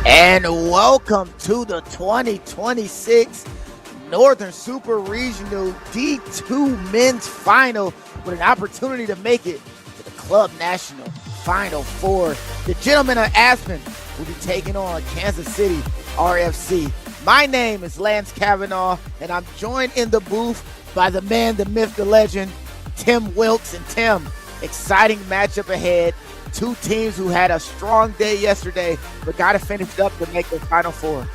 And welcome to the 2026 Northern Super Regional D2 Men's Final with an opportunity to make it to the Club National Final Four. The gentlemen of Aspen will be taking on Kansas City RFC. My name is Lance Kavanaugh, and I'm joined in the booth by the man, the myth, the legend, Tim Wilkes. And Tim, exciting matchup ahead. Two teams who had a strong day yesterday, but got to finish it up to make the Final Four.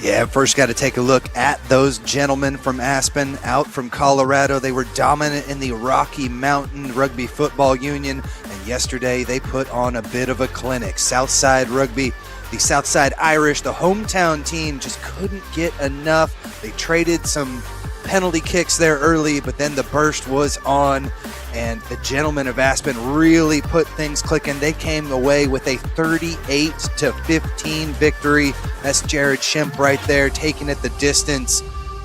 Yeah, first got to take a look at those gentlemen from Aspen out from Colorado. They were dominant in the Rocky Mountain Rugby Football Union, and yesterday they put on a bit of a clinic. Southside Rugby, the Southside Irish, the hometown team, just couldn't get enough. They traded some penalty kicks there early, but then the burst was on, and the gentlemen of Aspen really put things clicking. They came away with a 38-15 victory. That's Jared Shemp right there, taking it the distance.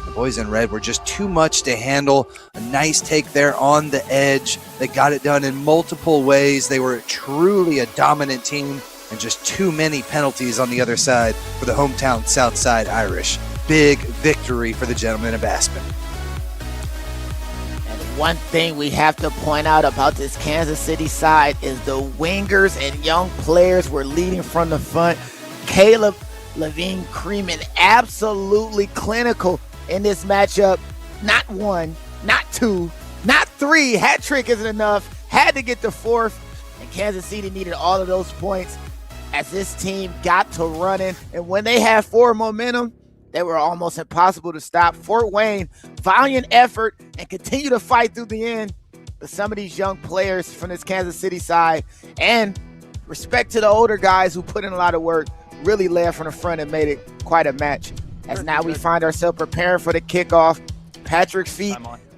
The boys in red were just too much to handle. A nice take there on the edge. They got it done in multiple ways. They were truly a dominant team, and just too many penalties on the other side for the hometown Southside Irish. Big victory for the gentlemen of Aspen. One thing we have to point out about this Kansas City side is the wingers and young players were leading from the front. Caleb Levine Creeman, absolutely clinical in this matchup. Not one, not two, not three. Hat trick isn't enough. Had to get the fourth, and Kansas City needed all of those points as this team got to running. And when they had forward momentum, they were almost impossible to stop. Fort Wayne, valiant effort and continue to fight through the end. But some of these young players from this Kansas City side, and respect to the older guys who put in a lot of work, really led from the front and made it quite a match. As now we find ourselves preparing for the kickoff. Patrick Feet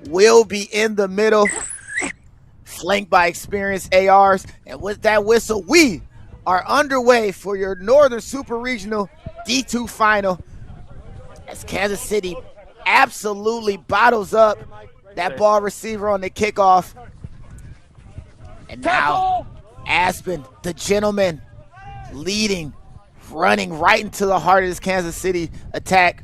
will be in the middle, flanked by experienced ARs. And with that whistle, we are underway for your Northern Super Regional D2 Final, as Kansas City absolutely bottles up that ball receiver on the kickoff. And now Aspen, the gentleman, leading, running right into the heart of this Kansas City attack.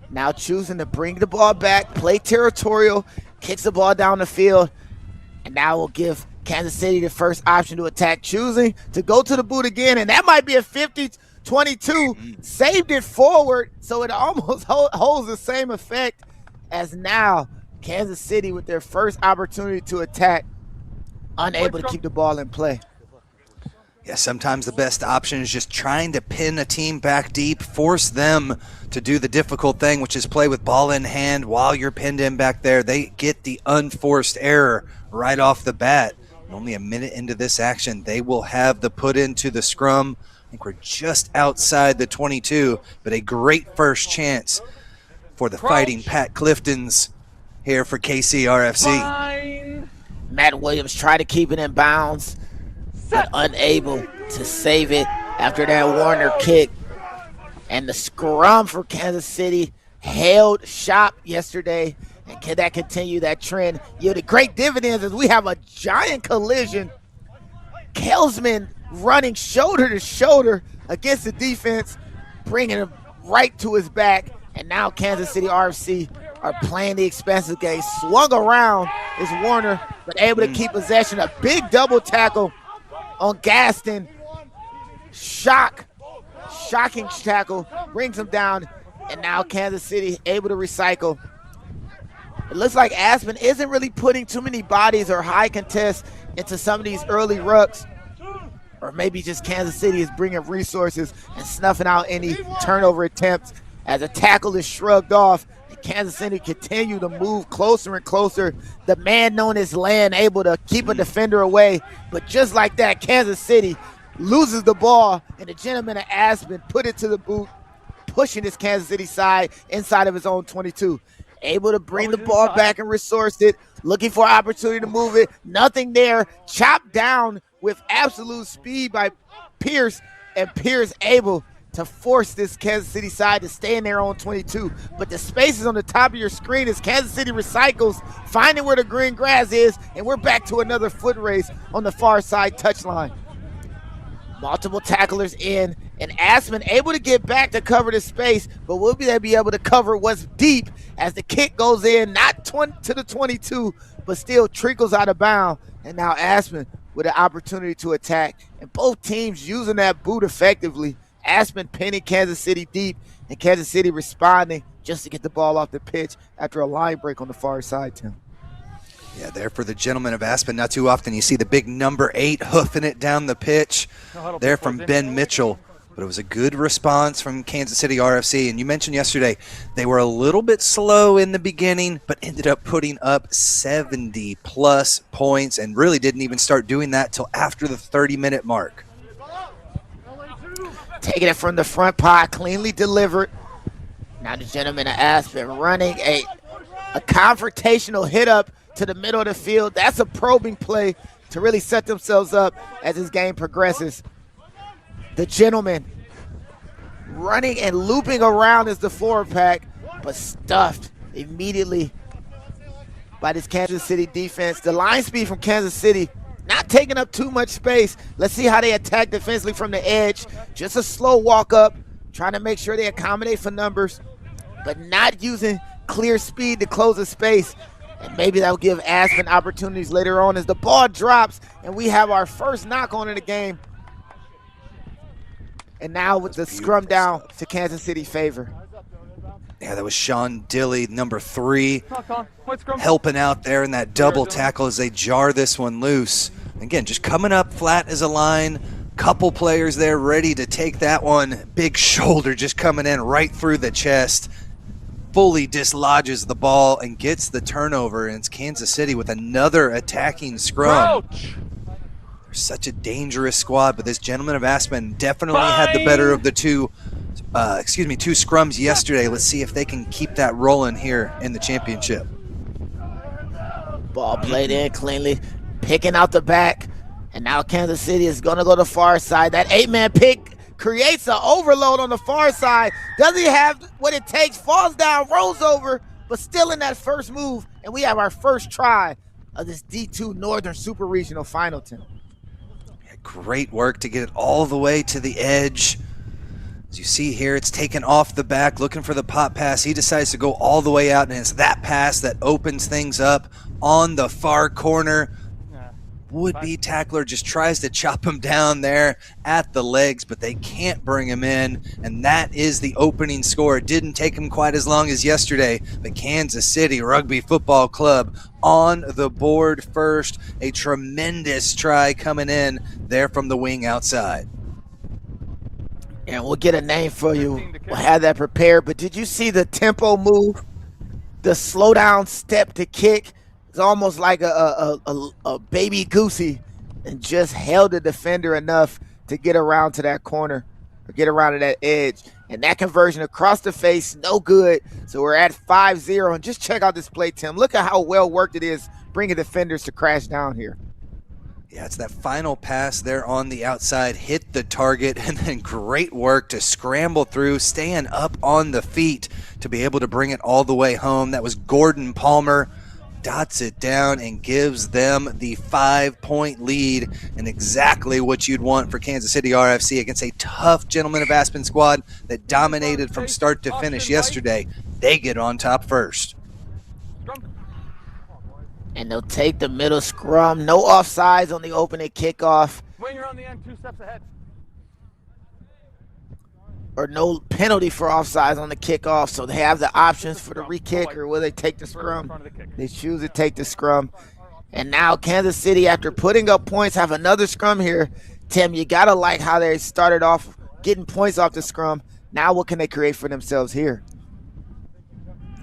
Now choosing to bring the ball back, play territorial, kicks the ball down the field, and now will give Kansas City the first option to attack, choosing to go to the boot again, and that might be a 50-22, saved it forward, so it almost holds the same effect as now Kansas City with their first opportunity to attack, unable to keep the ball in play. Yeah, sometimes the best option is just trying to pin a team back deep, force them to do the difficult thing, which is play with ball in hand while you're pinned in back there. They get the unforced error right off the bat. Only a minute into this action, they will have the put into the scrum. I think we're just outside the 22, but a great first chance for the Fighting Pat Cliftons here for KCRFC. Matt Williams tried to keep it in bounds, but unable to save it after that Warner kick. And the scrum for Kansas City held shop yesterday. And can that continue that trend? Yielded great dividends as we have a giant collision. Kelsman running shoulder to shoulder against the defense, bringing him right to his back. And now Kansas City RFC are playing the expensive game. Swung around is Warner, but able to keep possession. A big double tackle on Gaston. Shocking tackle, brings him down. And now Kansas City able to recycle. It looks like Aspen isn't really putting too many bodies or high contests into some of these early rucks. Or maybe just Kansas City is bringing resources and snuffing out any turnover attempts as a tackle is shrugged off. And Kansas City continue to move closer and closer. The man known as Land able to keep a defender away. But just like that, Kansas City loses the ball, and the gentleman of Aspen put it to the boot, pushing this Kansas City side inside of his own 22. Able to bring the ball back and resource it, looking for an opportunity to move it. Nothing there. Chopped down with absolute speed by Pierce, and Pierce able to force this Kansas City side to stay in their own 22. But the spaces on the top of your screen as Kansas City recycles, finding where the green grass is, and we're back to another foot race on the far side touchline. Multiple tacklers in, And Aspen able to get back to cover the space, but will they be able to cover what's deep as the kick goes in, not 20 to the 22, but still trickles out of bounds. And now Aspen with an opportunity to attack. And both teams using that boot effectively. Aspen pinning Kansas City deep, and Kansas City responding just to get the ball off the pitch after a line break on the far side, Tim. Yeah, there for the gentlemen of Aspen. Not too often you see the big number 8 hoofing it down the pitch there from Ben Mitchell. But it was a good response from Kansas City RFC. And you mentioned yesterday they were a little bit slow in the beginning, but ended up putting up 70-plus points and really didn't even start doing that till after the 30-minute mark. Taking it from the front pod, cleanly delivered. Now the gentlemen of Aspen running a confrontational hit up to the middle of the field. That's a probing play to really set themselves up as this game progresses. The gentlemen running and looping around as the forward pack, but stuffed immediately by this Kansas City defense. The line speed from Kansas City not taking up too much space. Let's see how they attack defensively from the edge. Just a slow walk up, trying to make sure they accommodate for numbers, but not using clear speed to close the space. And maybe that will give Aspen opportunities later on as the ball drops and we have our first knock on in the game. And now with the scrum down to Kansas City favor. Yeah, that was Sean Dilly, number 3, helping out there in that double tackle as they jar this one loose. Again, just coming up flat as a line. Couple players there ready to take that one. Big shoulder just coming in right through the chest. Fully dislodges the ball and gets the turnover. And it's Kansas City with another attacking scrum. Crouch. Such a dangerous squad, but this gentleman of Aspen definitely had the better of the two scrums yesterday. Let's see if they can keep that rolling here in the championship. Ball played in cleanly, picking out the back, and now Kansas City is going to go to the far side. That 8-man pick creates an overload on the far side. Does he have what it takes? Falls down, rolls over, but still in that first move, and we have our first try of this D2 Northern Super Regional Final, Tim. Great work to get it all the way to the edge. As you see here, it's taken off the back, looking for the pop pass. He decides to go all the way out, and it's that pass that opens things up on the far corner. Would-be tackler just tries to chop him down there at the legs, but they can't bring him in, and that is the opening score. It didn't take him quite as long as yesterday, but Kansas City Rugby Football Club on the board first. A tremendous try coming in there from the wing outside. And we'll get a name for you. We'll have that prepared, but did you see the tempo move? The slow down step to kick? It's almost like a baby goosey, and just held the defender enough to get around to that corner or get around to that edge. And that conversion across the face, no good. So we're at 5-0. And just check out this play, Tim. Look at how well worked it is bringing defenders to crash down here. Yeah, it's that final pass there on the outside, hit the target, and then great work to scramble through, staying up on the feet to be able to bring it all the way home. That was Gordon Palmer. Dots it down and gives them the 5-point lead, and exactly what you'd want for Kansas City RFC against a tough Gentlemen of Aspen squad that dominated from start to finish yesterday. They get on top first. And they'll take the middle scrum. No offsides on the opening kickoff. Winger on the end, 2 steps ahead. Or no penalty for offsides on the kickoff, so they have the options for the re-kick, or will they take the scrum? They choose to take the scrum. And now Kansas City, after putting up points, have another scrum here. Tim, you got to like how they started off getting points off the scrum. Now what can they create for themselves here?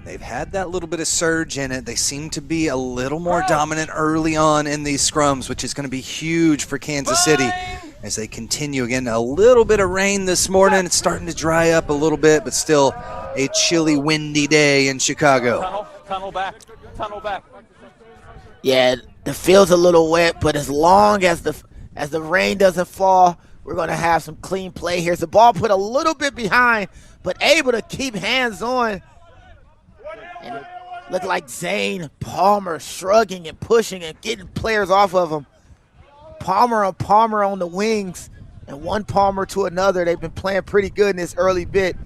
They've had that little bit of surge in it. They seem to be a little more dominant early on in these scrums, which is going to be huge for Kansas City as they continue. Again, a little bit of rain this morning. It's starting to dry up a little bit, but still a chilly, windy day in Chicago. Tunnel back. Yeah, the field's a little wet, but as long as the rain doesn't fall, we're going to have some clean play here. So the ball put a little bit behind, but able to keep hands on. And it looked like Zane Palmer shrugging and pushing and getting players off of him. Palmer on the wings, and one Palmer to another. They've been playing pretty good in this early bit.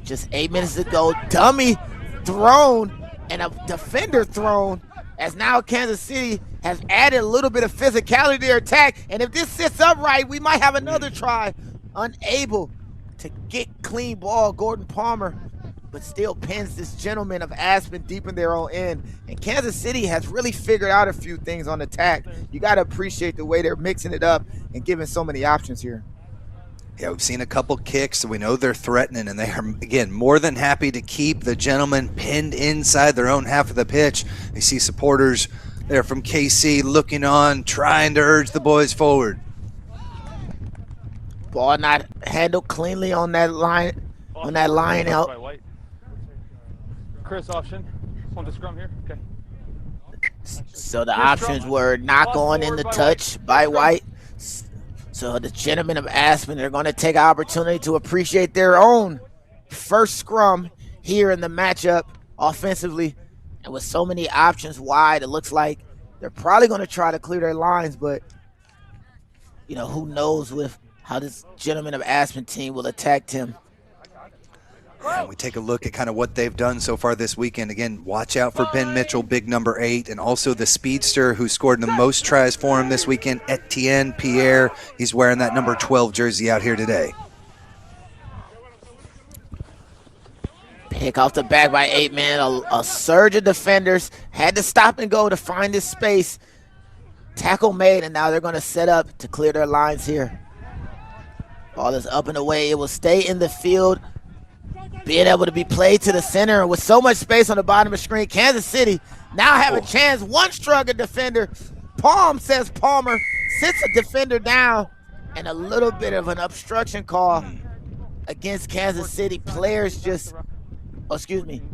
Just 8 minutes ago, dummy thrown and a defender thrown, as now Kansas City has added a little bit of physicality to their attack. And if this sits upright, we might have another try. Unable to get clean ball, Gordon Palmer, but still pins this gentleman of Aspen deep in their own end. And Kansas City has really figured out a few things on attack. You got to appreciate the way they're mixing it up and giving so many options here. Yeah, we've seen a couple kicks, so we know they're threatening, and they are, again, more than happy to keep the gentlemen pinned inside their own half of the pitch. You see supporters there from KC looking on, trying to urge the boys forward. Ball not handled cleanly on that line out. Chris, option. On the scrum here. Okay. So the options were not going in the touch by White. So the gentlemen of Aspen are going to take an opportunity to appreciate their own first scrum here in the matchup offensively. And with so many options wide, it looks like they're probably going to try to clear their lines. But, you know, who knows with how this gentleman of Aspen team will attack him. And we take a look at kind of what they've done so far this weekend. Again, watch out for Ben Mitchell, big number 8, and also the speedster who scored the most tries for him this weekend, Etienne Pierre. He's wearing that number 12 jersey out here today. Pick off the back by 8 men. A surge of defenders had to stop and go to find this space. Tackle made, and now they're going to set up to clear their lines here. Ball is up and away. It will stay in the field, being able to be played to the center. With so much space on the bottom of the screen, Kansas City now have a chance. One struggling defender. Palmer sits a defender down, and a little bit of an obstruction call against Kansas City. Players just,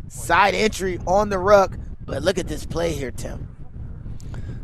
side entry on the ruck. But look at this play here, Tim.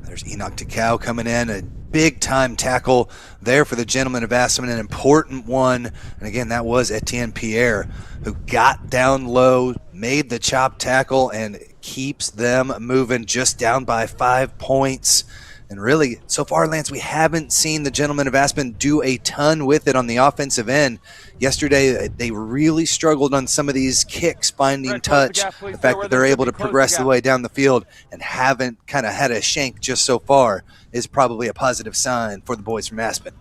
There's Enoch Takau coming in, a big-time tackle there for the gentleman of Aspen, an important one. And again, that was Etienne Pierre, who got down low, made the chop tackle, and keeps them moving, just down by 5 points. And really, so far, Lance, we haven't seen the gentlemen of Aspen do a ton with it on the offensive end. Yesterday, they really struggled on some of these kicks, finding touch. The fact that they're able to progress the way down the field and haven't kind of had a shank just so far is probably a positive sign for the boys from Aspen.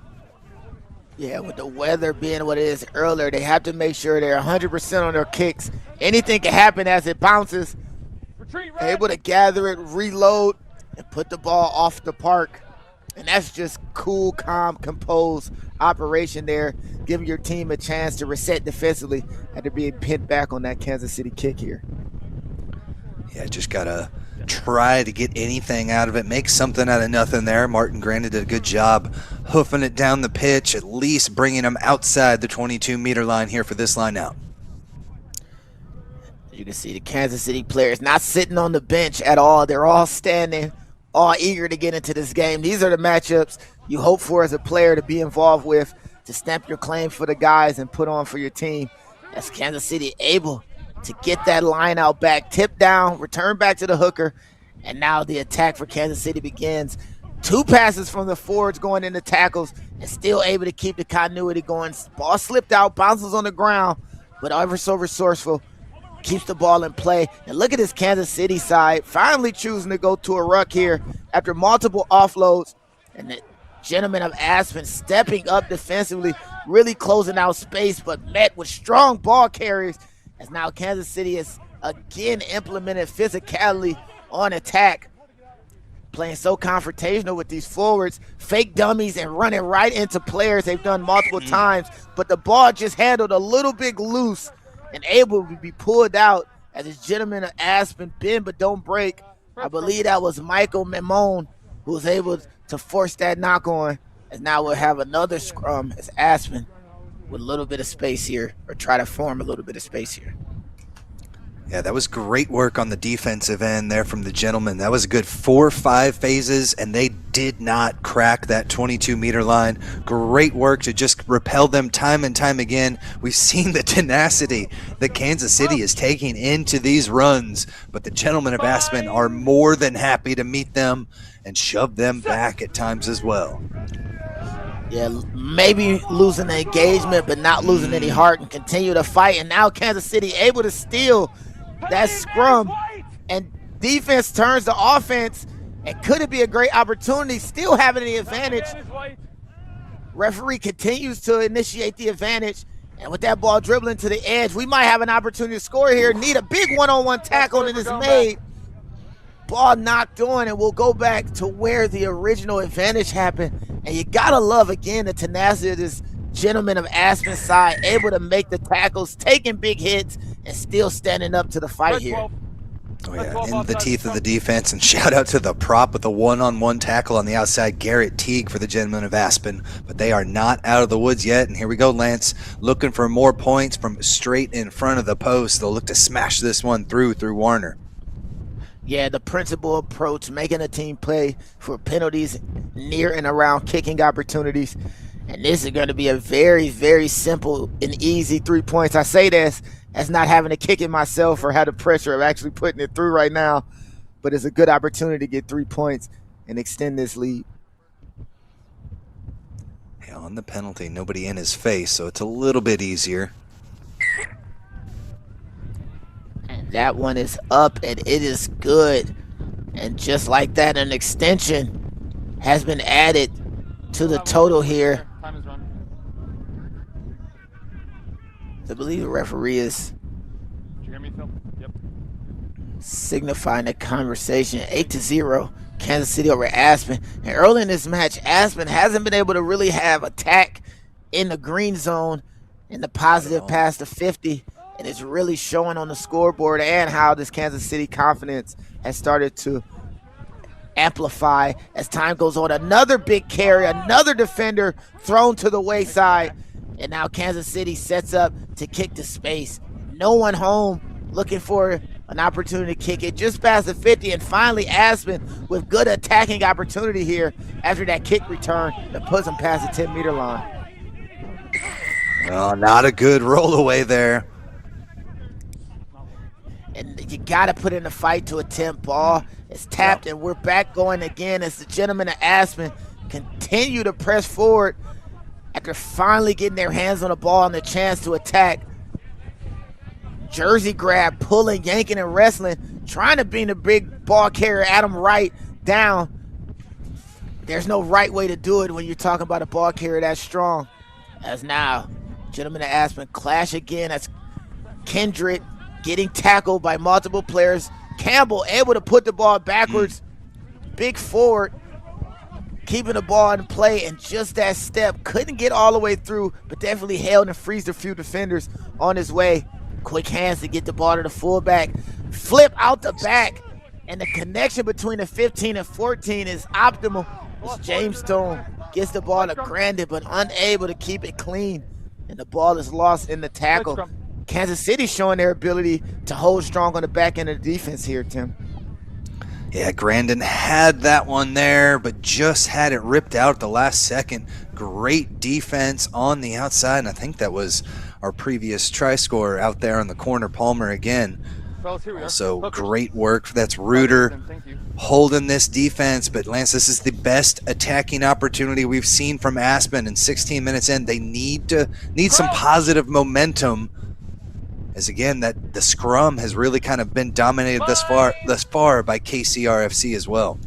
Yeah, with the weather being what it is earlier, they have to make sure they're 100% on their kicks. Anything can happen as it bounces. Able to gather it, reload, and put the ball off the park. And that's just cool, calm, composed operation there, giving your team a chance to reset defensively after being pinned back on that Kansas City kick here. Yeah, just got to try to get anything out of it, make something out of nothing there. Martin Grandin did a good job hoofing it down the pitch, at least bringing them outside the 22-meter line here for this line out. You can see the Kansas City players not sitting on the bench at all. They're all standing, all eager to get into this game. These are the matchups you hope for as a player to be involved with, to stamp your claim for the guys and put on for your team. As Kansas City able to get that line out back, tip down, return back to the hooker, and now the attack for Kansas City begins. 2 passes from the forwards going into tackles and still able to keep the continuity going. Ball slipped out, bounces on the ground, but ever so resourceful, keeps the ball in play. And look at this Kansas City side finally choosing to go to a ruck here after multiple offloads. And the gentlemen of Aspen stepping up defensively, really closing out space, but met with strong ball carriers, as now Kansas City has again implemented physicality on attack, playing so confrontational with these forwards, fake dummies and running right into players they've done multiple times, but the ball just handled a little bit loose and able to be pulled out as this gentleman of Aspen bend but don't break. I believe that was Michael Memone who was able to force that knock on, as now we'll have another scrum as Aspen with a little bit of space here, or try to form a little bit of space here. Yeah, that was great work on the defensive end there from the gentlemen. That was a good 4 or 5 phases, and they did not crack that 22-meter line. Great work to just repel them time and time again. We've seen the tenacity that Kansas City is taking into these runs, but the gentlemen of Aspen are more than happy to meet them and shove them back at times as well. Yeah, maybe losing the engagement, but not losing any heart and continue to fight. And now Kansas City able to steal that scrum, and defense turns to offense. And could it be a great opportunity? Still having the advantage. Referee continues to initiate the advantage. And with that ball dribbling to the edge, we might have an opportunity to score here. Need a big one-on-one tackle, and it's made. Ball knocked on, and we'll go back to where the original advantage happened. And you gotta love, again, the tenacity of this gentleman of Aspen side, able to make the tackles, taking big hits, and still standing up to the fight here. Oh yeah, in the teeth of the defense, and shout out to the prop with the one-on-one tackle on the outside, Garrett Teague for the gentlemen of Aspen. But they are not out of the woods yet, and here we go, Lance, looking for more points from straight in front of the post. They'll look to smash this one through Warner. Yeah, the principal approach, making a team play for penalties near and around kicking opportunities. And this is going to be a very, very simple and easy 3 points. I say this as not having to kick it myself or have the pressure of actually putting it through right now. But it's a good opportunity to get 3 points and extend this lead. Yeah, on the penalty, nobody in his face, so it's a little bit easier. And that one is up, and it is good. And just like that, an extension has been added to the total here. Time is run. I believe the referee is Did you hear me, Phil? Yep. signifying the conversation. 8-0, Kansas City over Aspen. And early in this match, Aspen hasn't been able to really have attack in the green zone in the positive past the 50. And it's really showing on the scoreboard, and how this Kansas City confidence has started to amplify as time goes on. Another big carry, another defender thrown to the wayside. And now Kansas City sets up to kick to space. No one home, looking for an opportunity to kick it just past the 50. And finally, Aspen with good attacking opportunity here after that kick return that puts them past the 10-meter line. Oh, not a good roll away there. And you got to put in the fight to attempt. Ball is tapped, and we're back going again as the gentlemen of Aspen continue to press forward after finally getting their hands on the ball and the chance to attack. Jersey grab, pulling, yanking, and wrestling, trying to bring the big ball carrier Adam Wright down. There's no right way to do it when you're talking about a ball carrier that strong. As now, gentlemen of Aspen clash again. That's Kendrick getting tackled by multiple players. Campbell able to put the ball backwards. Big forward, keeping the ball in play, and just that step. Couldn't get all the way through, but definitely held and freezed a few defenders on his way. Quick hands to get the ball to the fullback. Flip out the back, and the connection between the 15 and 14 is optimal. As James Stone gets the ball to Grandin, but unable to keep it clean, and the ball is lost in the tackle. Kansas City showing their ability to hold strong on the back end of the defense here, Tim. Yeah, Grandin had that one there, but just had it ripped out at the last second. Great defense on the outside, and I think that was our previous try scorer out there on the corner, Palmer again. Also, great work. That's Reuter holding this defense. But, Lance, this is the best attacking opportunity we've seen from Aspen in 16 minutes in. They need some positive momentum, as again that the scrum has really kind of been dominated thus far by KCRFC as well.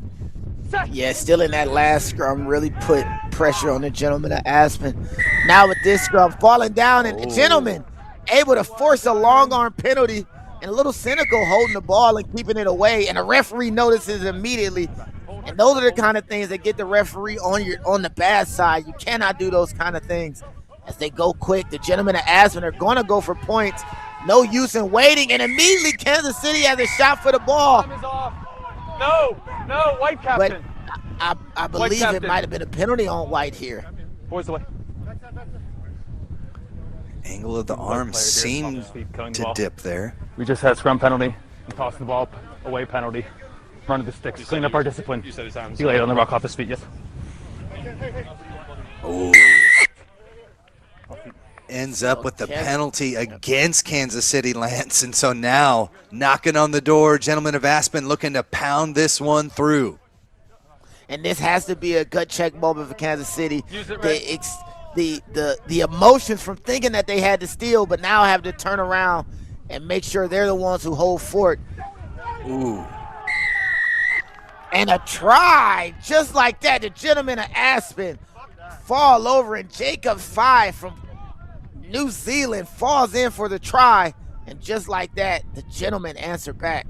Yeah, still in that last scrum, really put pressure on the gentleman of Aspen. Now with this scrum falling down, and the gentleman able to force a long arm penalty, and a little cynical holding the ball and keeping it away, and the referee notices immediately. And those are the kind of things that get the referee on the bad side. You cannot do those kind of things. As they go quick, the gentlemen of Aspen are going to go for points. No use in waiting, and immediately Kansas City has a shot for the ball. No, white captain. But I believe it might have been a penalty on White here. Boys away. Angle of the arm seemed to dip there. We just had scrum penalty, toss the ball away penalty, run to the sticks, clean up our discipline. He laid on the rock off his feet, yes. Oh. Ends up with the penalty against Kansas City, Lance. And so now, knocking on the door, gentlemen of Aspen looking to pound this one through. and this has to be a gut check moment for Kansas City. Use it, Ray. The emotions from thinking that they had to steal, but now have to turn around and make sure they're the ones who hold fort. Ooh. And a try, just like that. The gentleman of Aspen fall over, and Jacob 5 from New Zealand falls in for the try. And just like that, the gentleman answered back.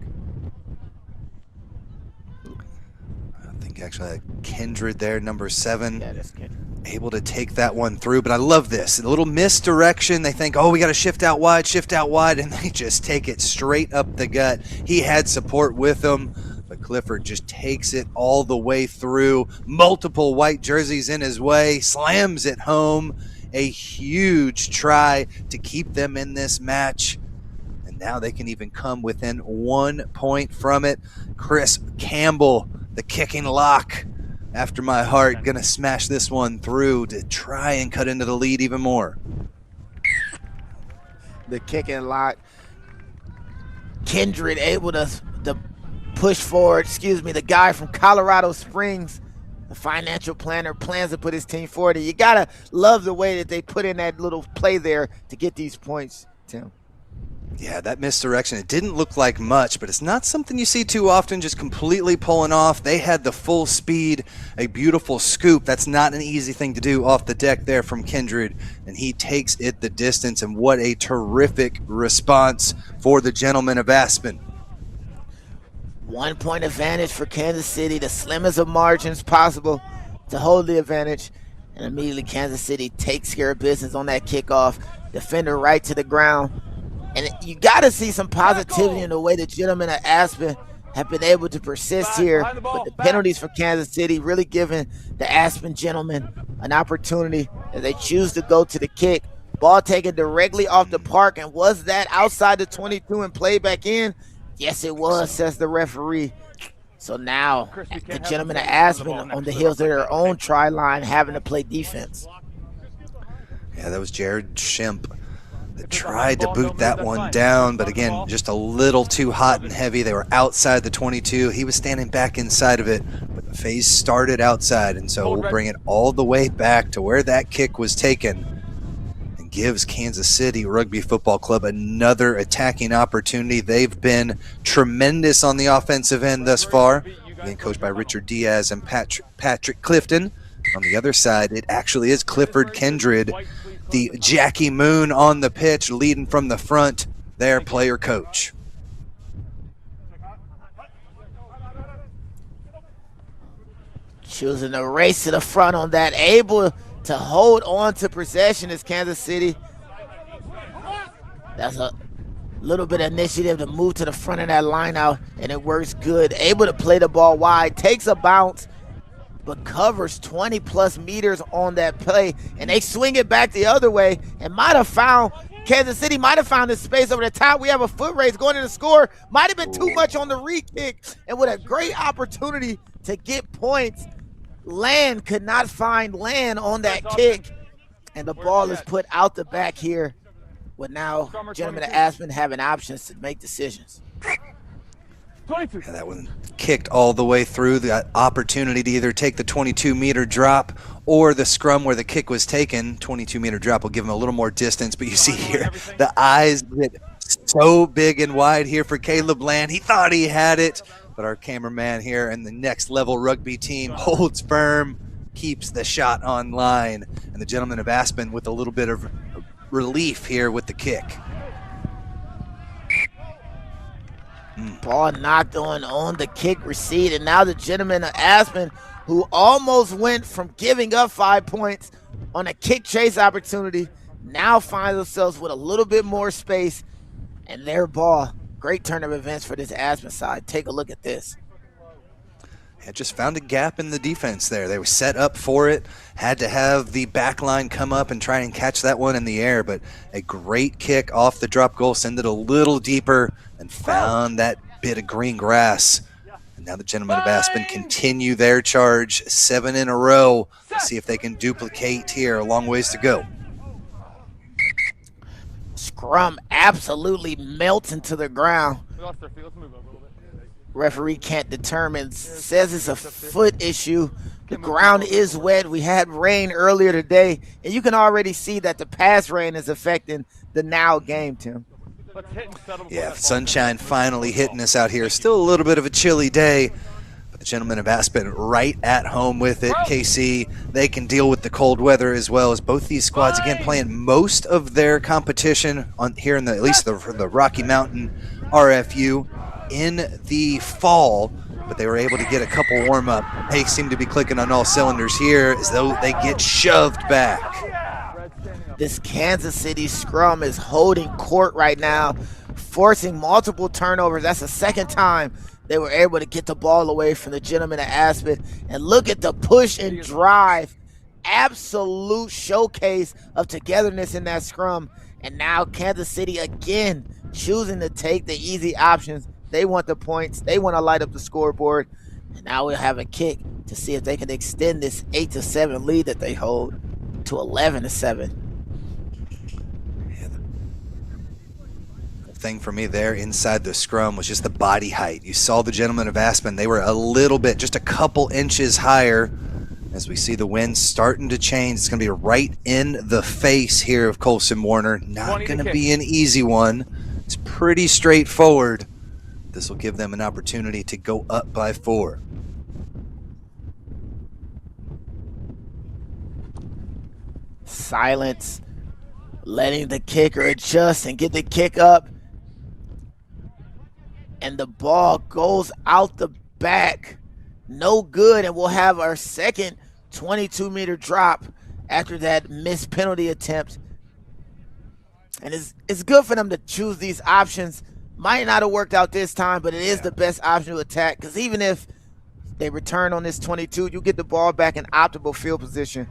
I think actually Kindred there, number 7. Yeah, that's good. Able to take that one through, but I love this. A little misdirection. They think, oh, we got to shift out wide, and they just take it straight up the gut. He had support with him, but Clifford just takes it all the way through. Multiple white jerseys in his way, slams it home. A huge try to keep them in this match. And now they can even come within 1 point from it. Chris Campbell, the kicking lock, after my heart, gonna smash this one through to try and cut into the lead even more. The kicking lock. Kindred able to push forward. The guy from Colorado Springs, the financial planner, plans to put his team forward. You gotta love the way that they put in that little play there to get these points, Tim. Yeah, that misdirection, it didn't look like much, but it's not something you see too often, just completely pulling off. They had the full speed, a beautiful scoop. That's not an easy thing to do off the deck there from Kindred, and he takes it the distance, and what a terrific response for the gentleman of Aspen. 1 point advantage for Kansas City, the slimmest of margins possible to hold the advantage, and immediately Kansas City takes care of business on that kickoff. Defender right to the ground. And you got to see some positivity in the way the gentlemen of Aspen have been able to persist here. But the penalties for Kansas City really giving the Aspen gentlemen an opportunity as they choose to go to the kick. Ball taken directly off the park. And was that outside the 22 and played back in? Yes, it was, says the referee. So now the gentlemen of Aspen on the heels of their own try line having to play defense. Yeah, that was Jared Shemp. Tried to boot that one down, but again, just a little too hot and heavy. They were outside the 22. He was standing back inside of it, but the phase started outside, and so we'll bring it all the way back to where that kick was taken and gives Kansas City Rugby Football Club another attacking opportunity. They've been tremendous on the offensive end thus far, being coached by Richard Diaz and Patrick Clifton. On the other side, it actually is Clifford Kindred, the Jackie Moon on the pitch, leading from the front, their player coach. Choosing to race to the front on that, able to hold on to possession is Kansas City. That's a little bit of initiative to move to the front of that line out, and it works good. Able to play the ball wide, takes a bounce, but covers 20 plus meters on that play, and they swing it back the other way, and Kansas City might have found the space over the top. We have a foot race going to the score. Might have been too much on the re-kick, and with a great opportunity to get points, Land could not find Land on that kick, and the ball is put out the back here, with now gentlemen of Aspen having options to make decisions. Yeah, that one kicked all the way through. The opportunity to either take the 22-meter drop or the scrum where the kick was taken. 22-meter drop will give him a little more distance, but you see here the eyes get so big and wide here for Caleb Land. He thought he had it, but our cameraman here and the next level rugby team holds firm, keeps the shot on line, and the gentleman of Aspen with a little bit of relief here with the kick. Ball knocked on the kick receipt, and now the gentleman of Aspen, who almost went from giving up 5 points on a kick chase opportunity, now finds themselves with a little bit more space, and their ball. Great turn of events for this Aspen side. Take a look at this. It just found a gap in the defense there. They were set up for it, had to have the back line come up and try and catch that one in the air, but a great kick off the drop goal, send it a little deeper, and found that bit of green grass. And now the gentlemen of Aspen continue their charge, 7 in a row. Let's see if they can duplicate here. A long ways to go. Scrum absolutely melts into the ground. Referee can't determine, says it's a foot issue. The ground is wet. We had rain earlier today, and you can already see that the past rain is affecting the now game, Tim. Yeah, sunshine finally hitting us out here. Still a little bit of a chilly day. The gentlemen of Aspen right at home with it. KC, they can deal with the cold weather as well as both these squads, again, playing most of their competition on here in at least the Rocky Mountain RFU in the fall, but they were able to get a couple warm-up. They seem to be clicking on all cylinders here as though they get shoved back. This Kansas City scrum is holding court right now, forcing multiple turnovers. That's the second time they were able to get the ball away from the gentlemen at Aspen. And look at the push and drive. Absolute showcase of togetherness in that scrum. And now Kansas City again choosing to take the easy options. They want the points. They want to light up the scoreboard. And now we'll have a kick to see if they can extend this 8-7 lead that they hold to 11-7. Thing for me there inside the scrum was just the body height. You saw the gentlemen of Aspen, they were a little bit, just a couple inches higher. As we see the wind starting to change, it's going to be right in the face here of Colson Warner. Not going to be an easy one. It's pretty straightforward. This will give them an opportunity to go up by 4. Silence, letting the kicker adjust and get the kick up. And the ball goes out the back. No good, and we'll have our second 22-meter drop after that missed penalty attempt. And it's good for them to choose these options. Might not have worked out this time, but it is the best option to attack, because even if they return on this 22, you get the ball back in optimal field position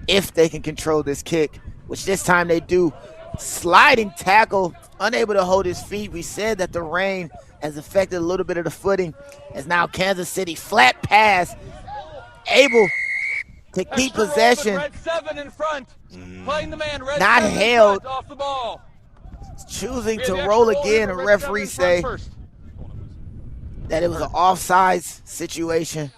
if they can control this kick, which this time they do. Sliding tackle, unable to hold his feet. We said that the rain has affected a little bit of the footing, as now Kansas City flat pass, able to keep possession. Red 7 in front. Playing the man, red Not 7 held. off the ball. Choosing to roll again, and referees say that it was an offsides situation.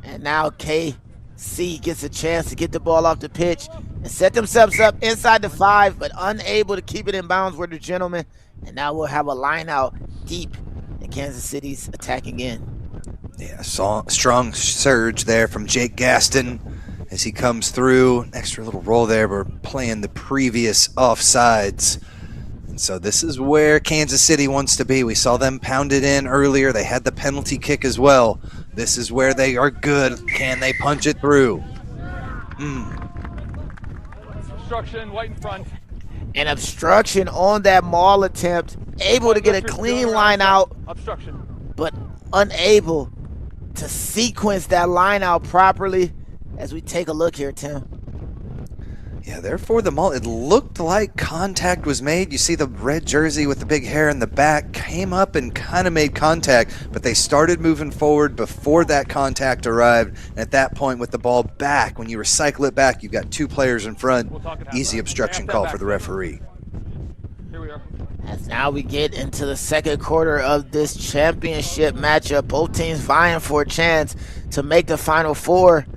And now KC gets a chance to get the ball off the pitch and set themselves up inside the 5, but unable to keep it in bounds with the gentlemen. And now we'll have a line out deep, and Kansas City's attacking in. Yeah, strong surge there from Jake Gaston as he comes through. An extra little roll there. We're playing the previous offsides. And so this is where Kansas City wants to be. We saw them pound it in earlier. They had the penalty kick as well. This is where they are good. Can they punch it through? Obstruction, white in front. An obstruction on that maul attempt. Able to get a clean line out, Obstruction. but unable to sequence that line out properly. As we take a look here, Tim. Yeah, therefore the maul, it looked like contact was made. You see the red jersey with the big hair in the back came up and kind of made contact, but they started moving forward before that contact arrived. And at that point, with the ball back, when you recycle it back, you've got 2 players in front. Easy obstruction call for the referee. Here we are. As now we get into the second quarter of this championship matchup. Both teams vying for a chance to make the Final Four.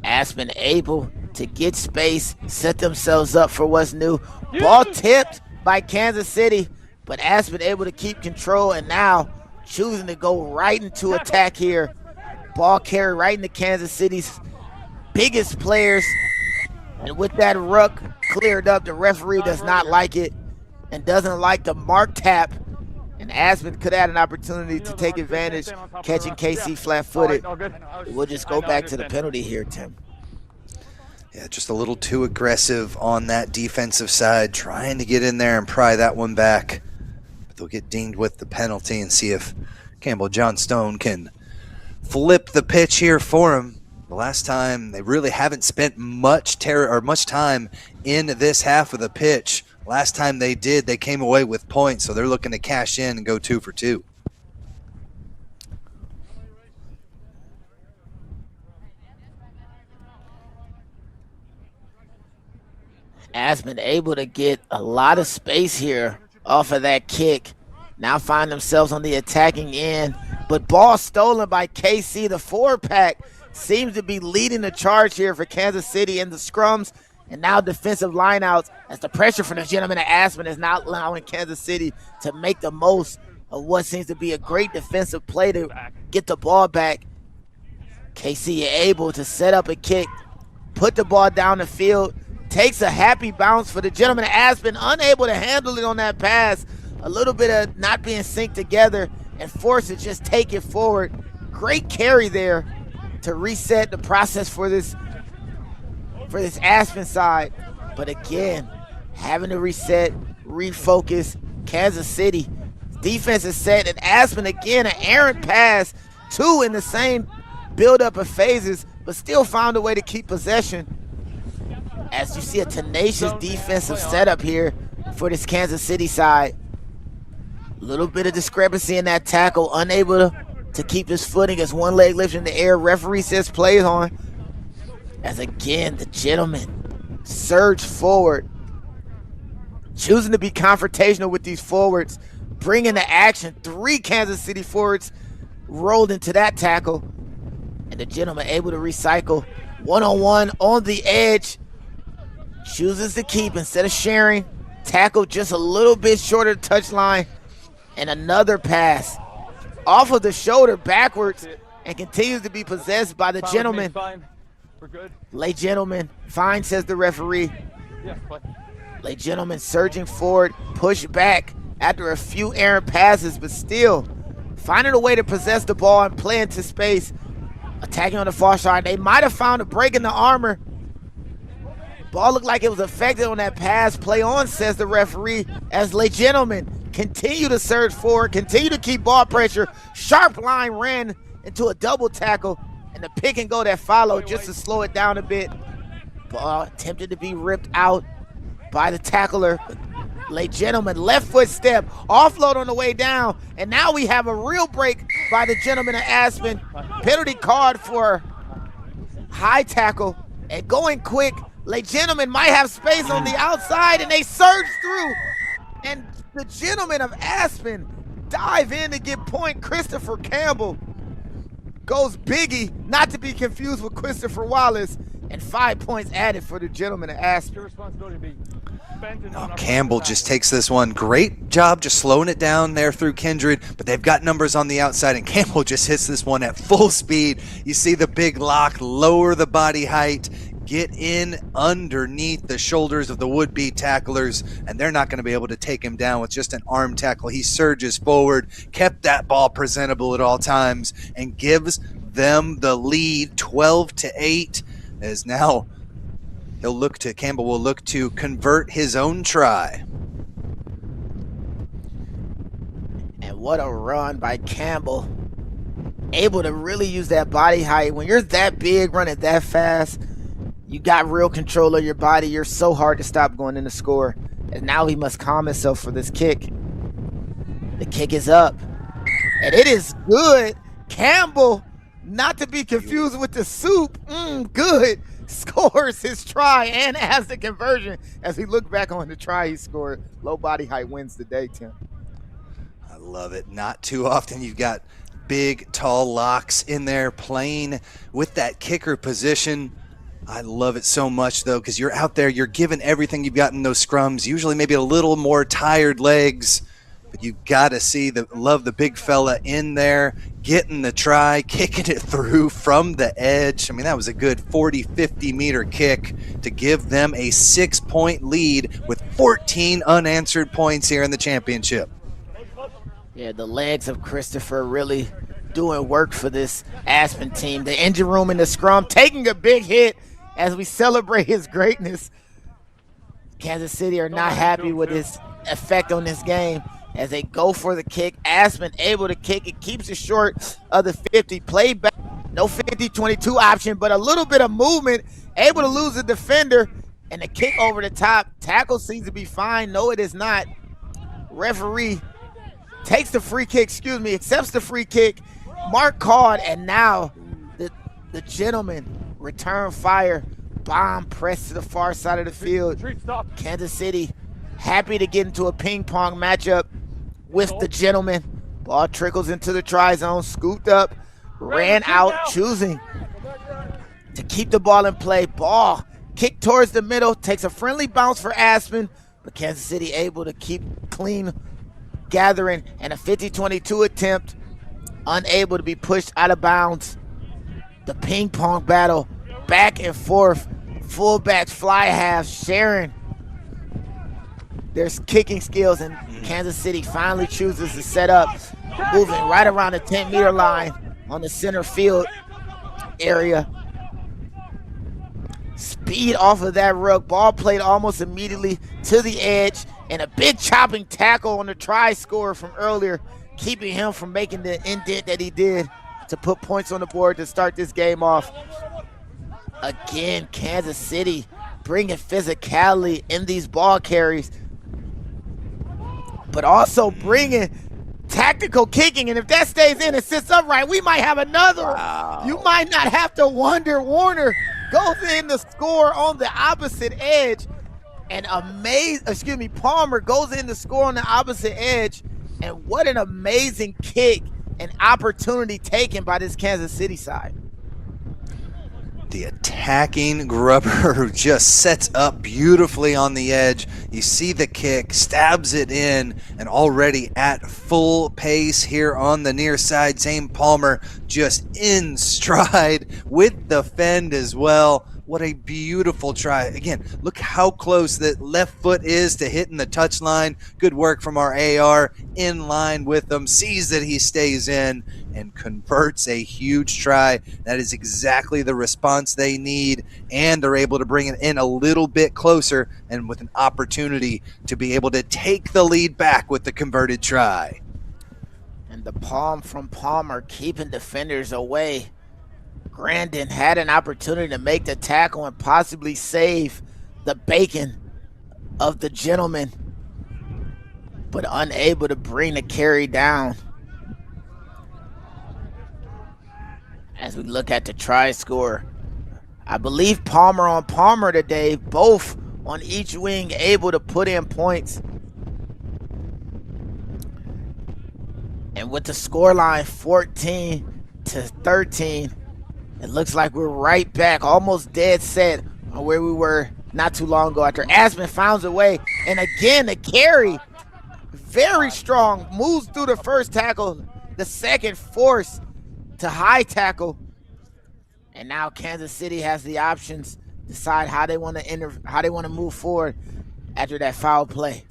Aspen able to get space, set themselves up for what's new. Ball tipped by Kansas City, but Aspen able to keep control, and now choosing to go right into attack here. Ball carry right into Kansas City's biggest players. And with that ruck cleared up, the referee does not like it and doesn't like the mark tap. And Aspen could have an opportunity to take advantage, catching KC flat-footed. We'll just go back to the penalty here, Tim. Yeah, just a little too aggressive on that defensive side, trying to get in there and pry that one back. But they'll get dinged with the penalty and see if Campbell Johnstone can flip the pitch here for him. The last time, they really haven't spent much time in this half of the pitch. Last time they did, they came away with points, so they're looking to cash in and go 2 for 2. Aspen able to get a lot of space here off of that kick. now find themselves on the attacking end. But ball stolen by KC. The forward pack seems to be leading the charge here for Kansas City in the scrums and now defensive lineouts, as the pressure from the gentleman at Aspen is not allowing Kansas City to make the most of what seems to be a great defensive play to get the ball back. KC able to set up a kick, put the ball down the field, takes a happy bounce for the gentleman at Aspen, unable to handle it on that pass. A little bit of not being synced together and forced to just take it forward. Great carry there to reset the process for this Aspen side. But again, having to reset, refocus. Kansas City defense is set, and Aspen again, an errant pass, 2 in the same buildup of phases, but still found a way to keep possession. As you see a tenacious defensive setup here for this Kansas City side. A little bit of discrepancy in that tackle, unable to keep his footing as one leg lifts in the air. Referee says plays on. As again, the gentleman surge forward, choosing to be confrontational with these forwards, bringing the action. 3 Kansas City forwards rolled into that tackle, and the gentleman able to recycle. One-on-one on the edge, chooses to keep instead of sharing. Tackle just a little bit short of the touchline, and another pass off of the shoulder backwards, and continues to be possessed by the gentleman. We're good. Late gentleman, fine, says the referee. Yeah, play. Late gentleman surging forward, push back after a few errant passes, but still finding a way to possess the ball and play into space. Attacking on the far side. They might have found a break in the armor. Ball looked like it was affected on that pass. Play on, says the referee, as late gentlemen continue to surge forward, continue to keep ball pressure. Sharp line ran into a double tackle, and the pick and go that followed just to slow it down a bit. Ball attempted to be ripped out by the tackler. Late gentleman, left foot step, offload on the way down, and now we have a real break by the gentleman of Aspen. Penalty card for high tackle, and going quick. Late gentleman might have space on the outside, and they surge through, and the gentleman of Aspen dive in to get point. Christopher Campbell goes biggie, not to be confused with Christopher Wallace, and 5 points added for the gentleman of Aspen. Your responsibility to be bent and on our Campbell front just side. takes this one. Great job just slowing it down there through Kindred, but they've got numbers on the outside, and Campbell just hits this one at full speed. You see the big lock, lower the body height, get in underneath the shoulders of the would-be tacklers, and they're not going to be able to take him down with just an arm tackle. He surges forward, kept that ball presentable at all times, and gives them the lead 12-8, as now Campbell will look to convert his own try. And what a run by Campbell. Able to really use that body height. When you're that big, running that fast, you got real control of your body. You're so hard to stop going in the score. And now he must calm himself for this kick. The kick is up, and it is good. Campbell, not to be confused with the soup, good, scores his try and has the conversion. As we look back on the try he scored, low body height wins the day, Tim. I love it. Not too often you've got big, tall locks in there playing with that kicker position. I love it so much, though, because you're out there, you're giving everything you've got in those scrums, usually maybe a little more tired legs, but you've got to see love the big fella in there, getting the try, kicking it through from the edge. I mean, that was a good 40, 50-meter kick to give them a 6-point lead with 14 unanswered points here in the championship. Yeah, the legs of Christopher really doing work for this Aspen team. The engine room in the scrum taking a big hit as we celebrate his greatness. Kansas City are not happy with his effect on this game as they go for the kick. Aspen able to kick. It keeps it short of the 50. Play back. No 50-22 option, but a little bit of movement. Able to lose the defender. And the kick over the top. Tackle seems to be fine. No, it is not. Referee takes the free kick, accepts the free kick. Mark called, and now the gentleman return fire. Bomb pressed to the far side of the field. Retreat, stop. Kansas City happy to get into a ping pong matchup with the gentleman. Ball trickles into the try zone, scooped up, ran out, choosing to keep the ball in play. Ball kicked towards the middle, takes a friendly bounce for Aspen, but Kansas City able to keep clean gathering, and a 50-22 attempt, unable to be pushed out of bounds. The ping pong battle, back and forth, fullbacks, fly halves, sharing their kicking skills, and Kansas City finally chooses to set up, moving right around the 10-meter line on the center field area. Speed off of that rug, ball played almost immediately to the edge, and a big chopping tackle on the try scorer from earlier, keeping him from making the indent that he did to put points on the board to start this game off. Again, Kansas City bringing physicality in these ball carries, but also bringing tactical kicking, and if that stays in and sits upright, we might have another. Wow. You might not have to wonder. Warner goes in to score on the opposite edge, and Palmer goes in to score on the opposite edge, and what an amazing kick and opportunity taken by this Kansas City side. The attacking grubber just sets up beautifully on the edge. You see the kick, stabs it in, and already at full pace here on the near side, Zane Palmer just in stride with the fend as well. What a beautiful try. Again, look how close that left foot is to hitting the touchline. Good work from our AR, in line with him, sees that he stays in, and converts a huge try. That is exactly the response they need, and they're able to bring it in a little bit closer and with an opportunity to be able to take the lead back with the converted try. And the palm from Palmer keeping defenders away. Grandin had an opportunity to make the tackle and possibly save the bacon of the gentleman, but unable to bring the carry down. As we look at the try score, I believe Palmer on Palmer today, both on each wing able to put in points. And with the scoreline 14-13, it looks like we're right back, almost dead set on where we were not too long ago after Aspen finds a way. And again, the carry, very strong, moves through the first tackle, the second force to high tackle. And now Kansas City has the options, decide how they want to move forward after that foul play.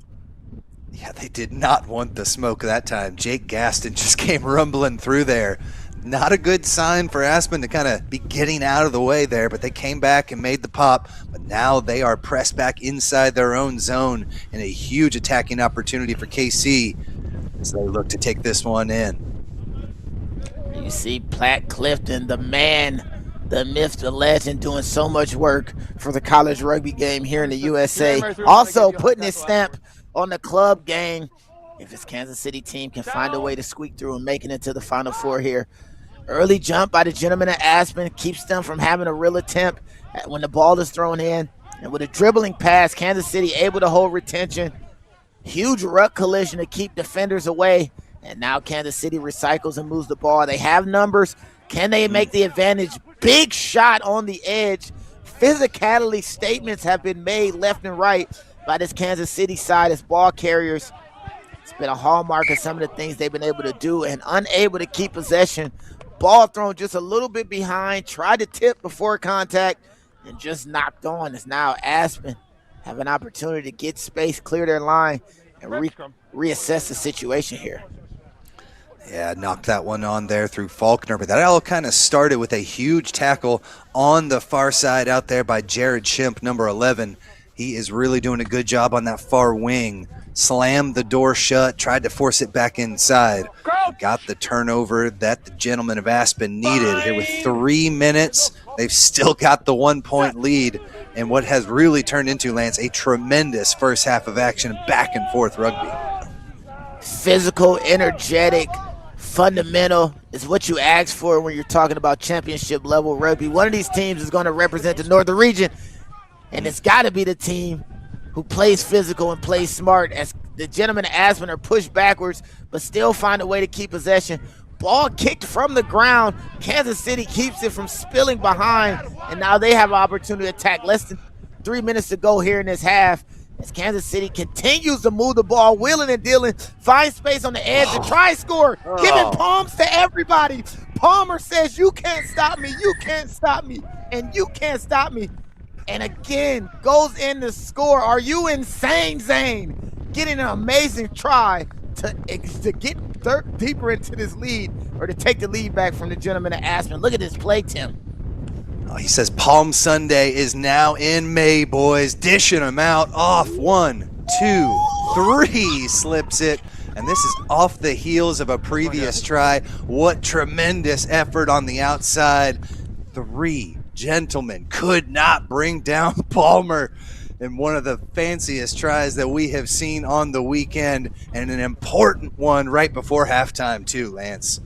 Yeah, they did not want the smoke that time. Jake Gaston just came rumbling through there. Not a good sign for Aspen to kind of be getting out of the way there, but they came back and made the pop. But now they are pressed back inside their own zone, and a huge attacking opportunity for KC as they look to take this one in. You see Platt Clifton, the man, the myth, the legend, doing so much work for the college rugby game here in the USA. Also putting his stamp on the club game. If his Kansas City team can find a way to squeak through and make it into the Final Four here. Early jump by the gentleman at Aspen keeps them from having a real attempt when the ball is thrown in. And with a dribbling pass, Kansas City able to hold retention. Huge ruck collision to keep defenders away. And now Kansas City recycles and moves the ball. They have numbers. Can they make the advantage? Big shot on the edge. Physicality statements have been made left and right by this Kansas City side as ball carriers. It's been a hallmark of some of the things they've been able to do, and unable to keep possession. Ball thrown just a little bit behind, tried to tip before contact, and just knocked on. As now Aspen have an opportunity to get space, clear their line, and reassess the situation here. Yeah, knocked that one on there through Faulkner, but that all kind of started with a huge tackle on the far side out there by Jared Shimp, number 11. He is really doing a good job on that far wing. Slammed the door shut, tried to force it back inside. Got the turnover that the gentlemen of Aspen needed. Here with 3 minutes, they've still got the 1 point lead. And what has really turned into, Lance, a tremendous first half of action, back and forth rugby. Physical, energetic, fundamental is what you ask for when you're talking about championship level rugby. One of these teams is going to represent the Northern region, and it's got to be the team who plays physical and plays smart as the gentlemen of Aspen are pushed backwards but still find a way to keep possession. Ball kicked from the ground. Kansas City keeps it from spilling behind, and now they have an opportunity to attack. Less than 3 minutes to go here in this half as Kansas City continues to move the ball, wheeling and dealing, finds space on the edge to try score, giving palms to everybody. Palmer says, you can't stop me, you can't stop me, and you can't stop me. And again, goes in to score. Are you insane, Zane? Getting an amazing try to get deeper into this lead, or to take the lead back from the gentleman of Aspen. Look at this play, Tim. Oh, he says Palm Sunday is now in May, boys. Dishing them out. Off 1, 2, 3. Slips it. And this is off the heels of a previous try. What tremendous effort on the outside. 3 gentlemen could not bring down Palmer in one of the fanciest tries that we have seen on the weekend, and an important one right before halftime too, Lance.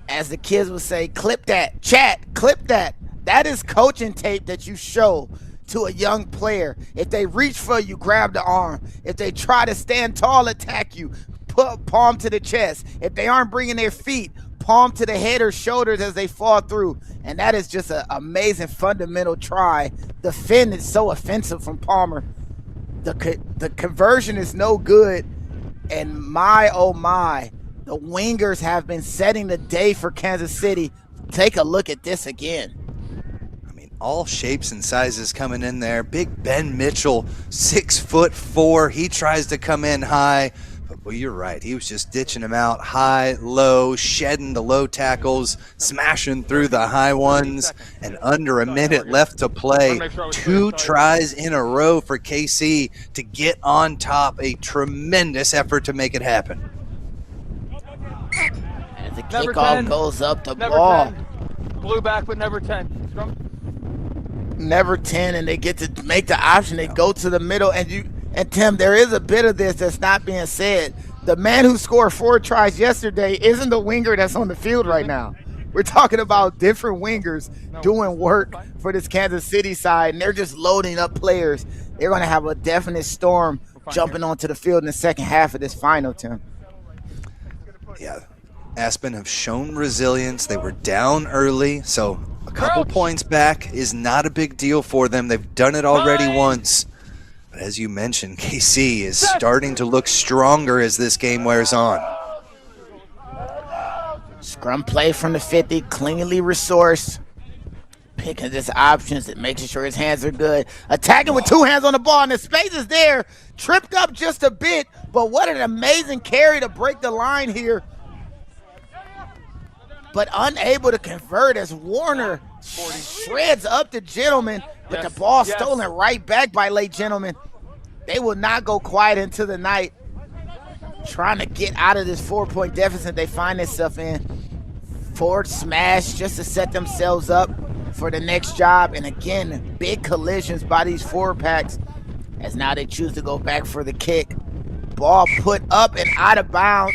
As the kids would say, clip that, chat, clip that. That is coaching tape that you show to a young player. If they reach for you, grab the arm. If they try to stand tall, attack you, put palm to the chest. If they aren't bringing their feet, palm to the head or shoulders as they fall through. And that is just an amazing fundamental try. The fin is so offensive from Palmer. The conversion is no good. And my, oh my, the wingers have been setting the day for Kansas City. Take a look at this again. I mean, all shapes and sizes coming in there. Big Ben Mitchell, 6'4". He tries to come in high. Well, you're right. He was just ditching them out high, low, shedding the low tackles, smashing through the high ones, and under a minute left to play. 2 tries in a row for KC to get on top. A tremendous effort to make it happen. As the kickoff goes up, the ball. 10. Blue back, but never 10. Scrum. Never 10, and they get to make the option. They go to the middle, and Tim, there is a bit of this that's not being said. The man who scored 4 tries yesterday isn't the winger that's on the field right now. We're talking about different wingers doing work for this Kansas City side, and they're just loading up players. They're going to have a definite storm jumping onto the field in the second half of this final, Tim. Yeah, Aspen have shown resilience. They were down early, so a couple points back is not a big deal for them. They've done it already once. As you mentioned, KC is starting to look stronger as this game wears on. Scrum play from the 50, cleanly resourced. Picking his options and making sure his hands are good. Attacking with 2 hands on the ball, and the space is there. Tripped up just a bit, but what an amazing carry to break the line here. But unable to convert as Warner shreds up the gentleman, but the ball stolen right back by late gentleman. They will not go quiet into the night. Trying to get out of this 4-point deficit they find themselves in. Forward smash just to set themselves up for the next job. And again, big collisions by these forward packs as now they choose to go back for the kick. Ball put up and out of bounds.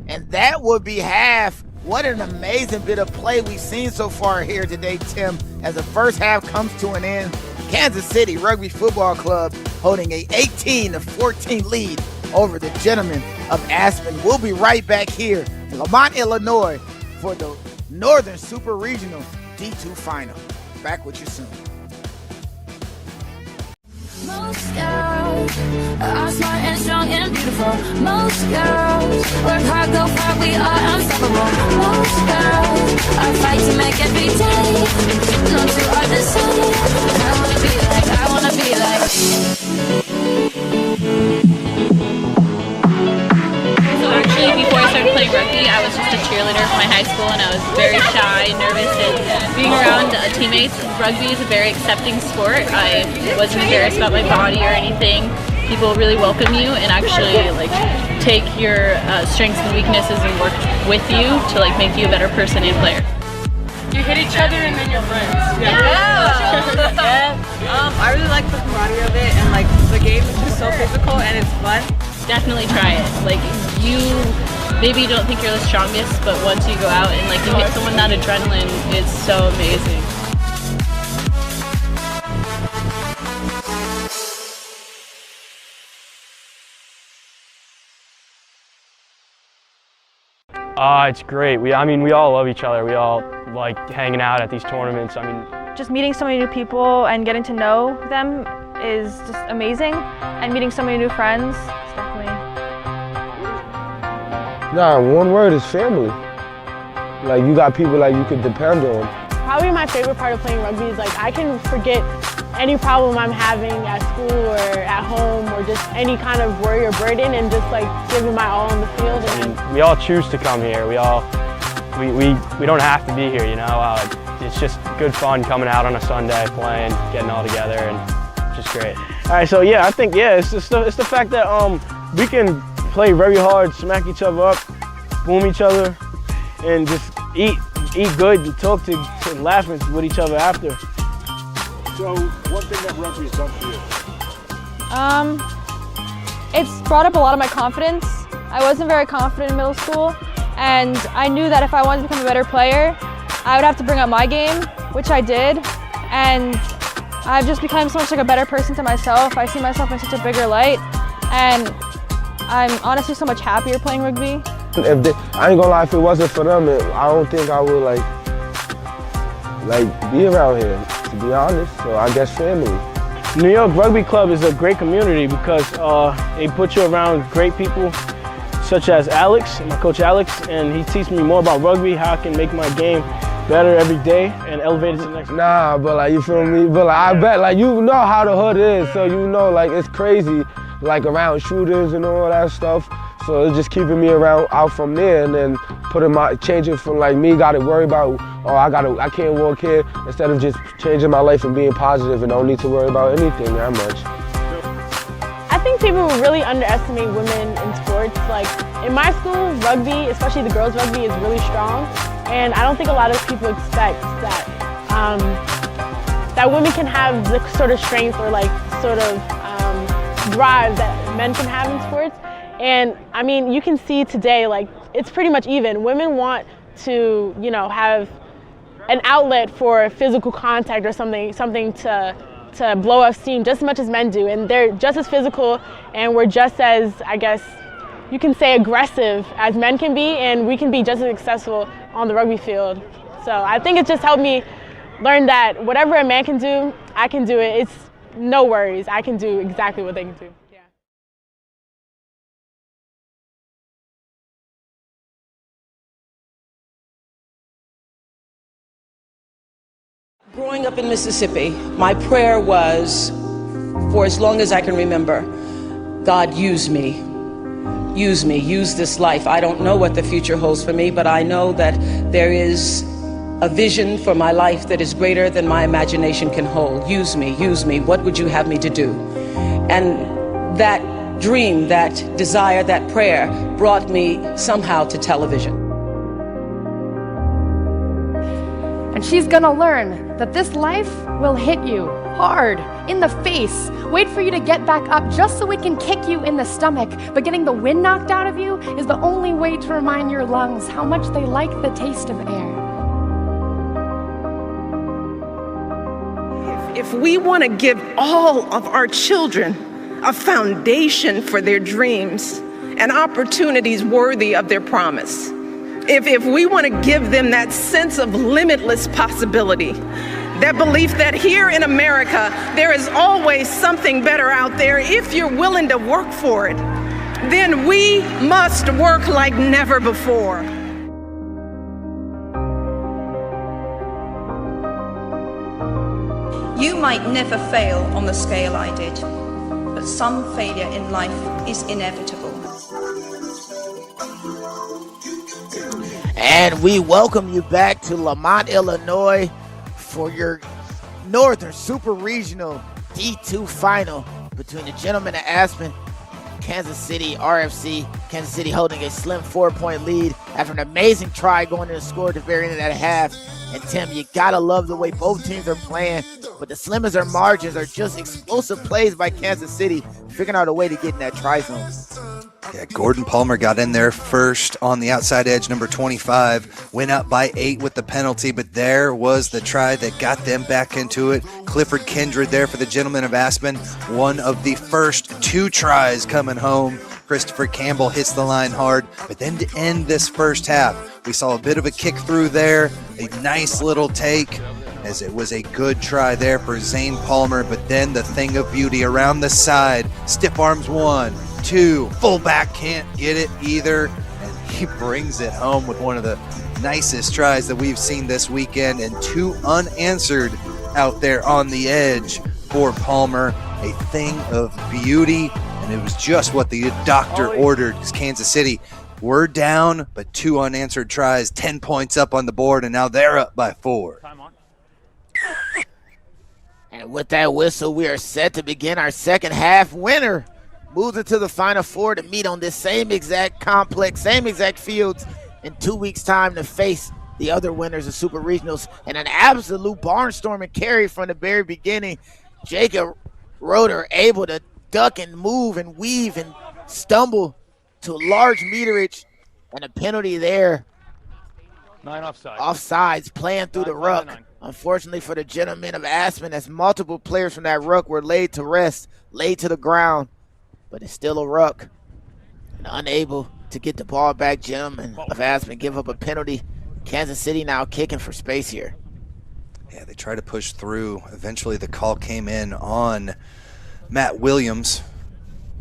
And that would be half. What an amazing bit of play we've seen so far here today, Tim, as the first half comes to an end. Kansas City Rugby Football Club holding a 18-14 lead over the gentlemen of Aspen. We'll be right back here in Lamont, Illinois for the Northern Super Regional D2 Final. Back with you soon. Most girls are smart and strong and beautiful. Most girls work hard, go far, we are unstoppable. Most girls are fight to make every day. No two are the same. I wanna be like. So actually, before I started playing rugby, I was just a cheerleader for my high school, and I was very shy, nervous, and being around teammates. Rugby is a very accepting sport. I wasn't embarrassed about my body or anything. People really welcome you and actually take your strengths and weaknesses and work with you to make you a better person and player. You hit each other and then you're friends. Yeah. I really like the camaraderie of it, and the game is just so physical and it's fun. Definitely try it. You maybe don't think you're the strongest, but once you go out and you hit someone, that adrenaline is so amazing. It's great. We all love each other. We all like hanging out at these tournaments. Just meeting so many new people and getting to know them is just amazing. And meeting so many new friends is definitely... One word is family. Like, you got people like you could depend on. Probably my favorite part of playing rugby is like I can forget any problem I'm having at school or at home or just any kind of worry or burden and just like giving my all on the field. And we all choose to come here. We don't have to be here, you know. It's just good fun coming out on a Sunday, playing, getting all together, and just great. All right, so yeah, I think it's the fact that we can play very hard, smack each other up, boom each other, and just eat good and talk to laugh with each other after. So, one thing that rugby's done for you? It's brought up a lot of my confidence. I wasn't very confident in middle school, and I knew that if I wanted to become a better player, I would have to bring up my game, which I did, and I've just become so much like a better person to myself. I see myself in such a bigger light, and I'm honestly so much happier playing rugby. I ain't gonna lie, if it wasn't for them, I don't think I would like be around here, to be honest. So I guess family. New York Rugby Club is a great community because they put you around great people such as Alex, my coach Alex, and he teaches me more about rugby, how I can make my game better every day and elevate it to the next. Nah, but like, you feel me? But like, I bet like you know how the hood is, so you know like it's crazy, like around shooters and all that stuff. So it's just keeping me out from there, and then changing from like me got to worry about, I can't walk here, instead of just changing my life and being positive and don't need to worry about anything that much. I think people really underestimate women in sports. Like in my school, rugby, especially the girls' rugby, is really strong, and I don't think a lot of people expect that that women can have the sort of strength or like sort of drive that men can have in sports. And I mean, you can see today, like, it's pretty much even. Women want to, you know, have an outlet for physical contact or something to blow off steam just as much as men do. And they're just as physical, and we're just as, I guess, you can say aggressive as men can be, and we can be just as successful on the rugby field. So I think it just helped me learn that whatever a man can do, I can do it. It's no worries. I can do exactly what they can do. Growing up in Mississippi, my prayer was, for as long as I can remember, God, use me, use this life. I don't know what the future holds for me, but I know that there is a vision for my life that is greater than my imagination can hold. Use me, what would you have me to do? And that dream, that desire, that prayer brought me somehow to television. And she's gonna learn that this life will hit you hard in the face, wait for you to get back up just so it can kick you in the stomach. But getting the wind knocked out of you is the only way to remind your lungs how much they like the taste of air. If we want to give all of our children a foundation for their dreams and opportunities worthy of their promise, if we want to give them that sense of limitless possibility, that belief that here in America, there is always something better out there if you're willing to work for it, then we must work like never before. You might never fail on the scale I did, but some failure in life is inevitable. And we welcome you back to Lamont, Illinois for your Northern Super Regional D2 final between the gentlemen of Aspen, Kansas City, RFC. Kansas City holding a slim 4-point lead after an amazing try going to the score at the very end of that half. And Tim, you gotta love the way both teams are playing, but the slim as their margins are just explosive plays by Kansas City, figuring out a way to get in that try zone. Yeah, Gordon Palmer got in there first on the outside edge, number 25, went up by 8 with the penalty, but there was the try that got them back into it. Clifford Kindred there for the gentlemen of Aspen, one of the first 2 tries coming home Christopher Campbell hits the line hard. But then to end this first half, we saw a bit of a kick through there, a nice little take, as it was a good try there for Zane Palmer. But then the thing of beauty around the side, stiff arms 1, 2, fullback can't get it either. And he brings it home with one of the nicest tries that we've seen this weekend, and 2 unanswered out there on the edge for Palmer. A thing of beauty, and it was just what the doctor ordered. Kansas City were down, but 2 unanswered tries, 10 points up on the board, and now they're up by 4. And with that whistle, we are set to begin our second half. Winner moves into the Final Four to meet on this same exact complex, same exact fields in 2 weeks' time to face the other winners of Super Regionals. And an absolute barnstorming carry from the very beginning. Jacob Roeder able to duck and move and weave and stumble to a large meterage, and a penalty there. 9 offside. Offsides playing through the ruck. Unfortunately for the gentlemen of Aspen, as multiple players from that ruck were laid to rest, laid to the ground, but it's still a ruck. And unable to get the ball back, gentlemen of Aspen give up a penalty. Kansas City now kicking for space here. Yeah, they tried to push through. Eventually the call came in on Matt Williams,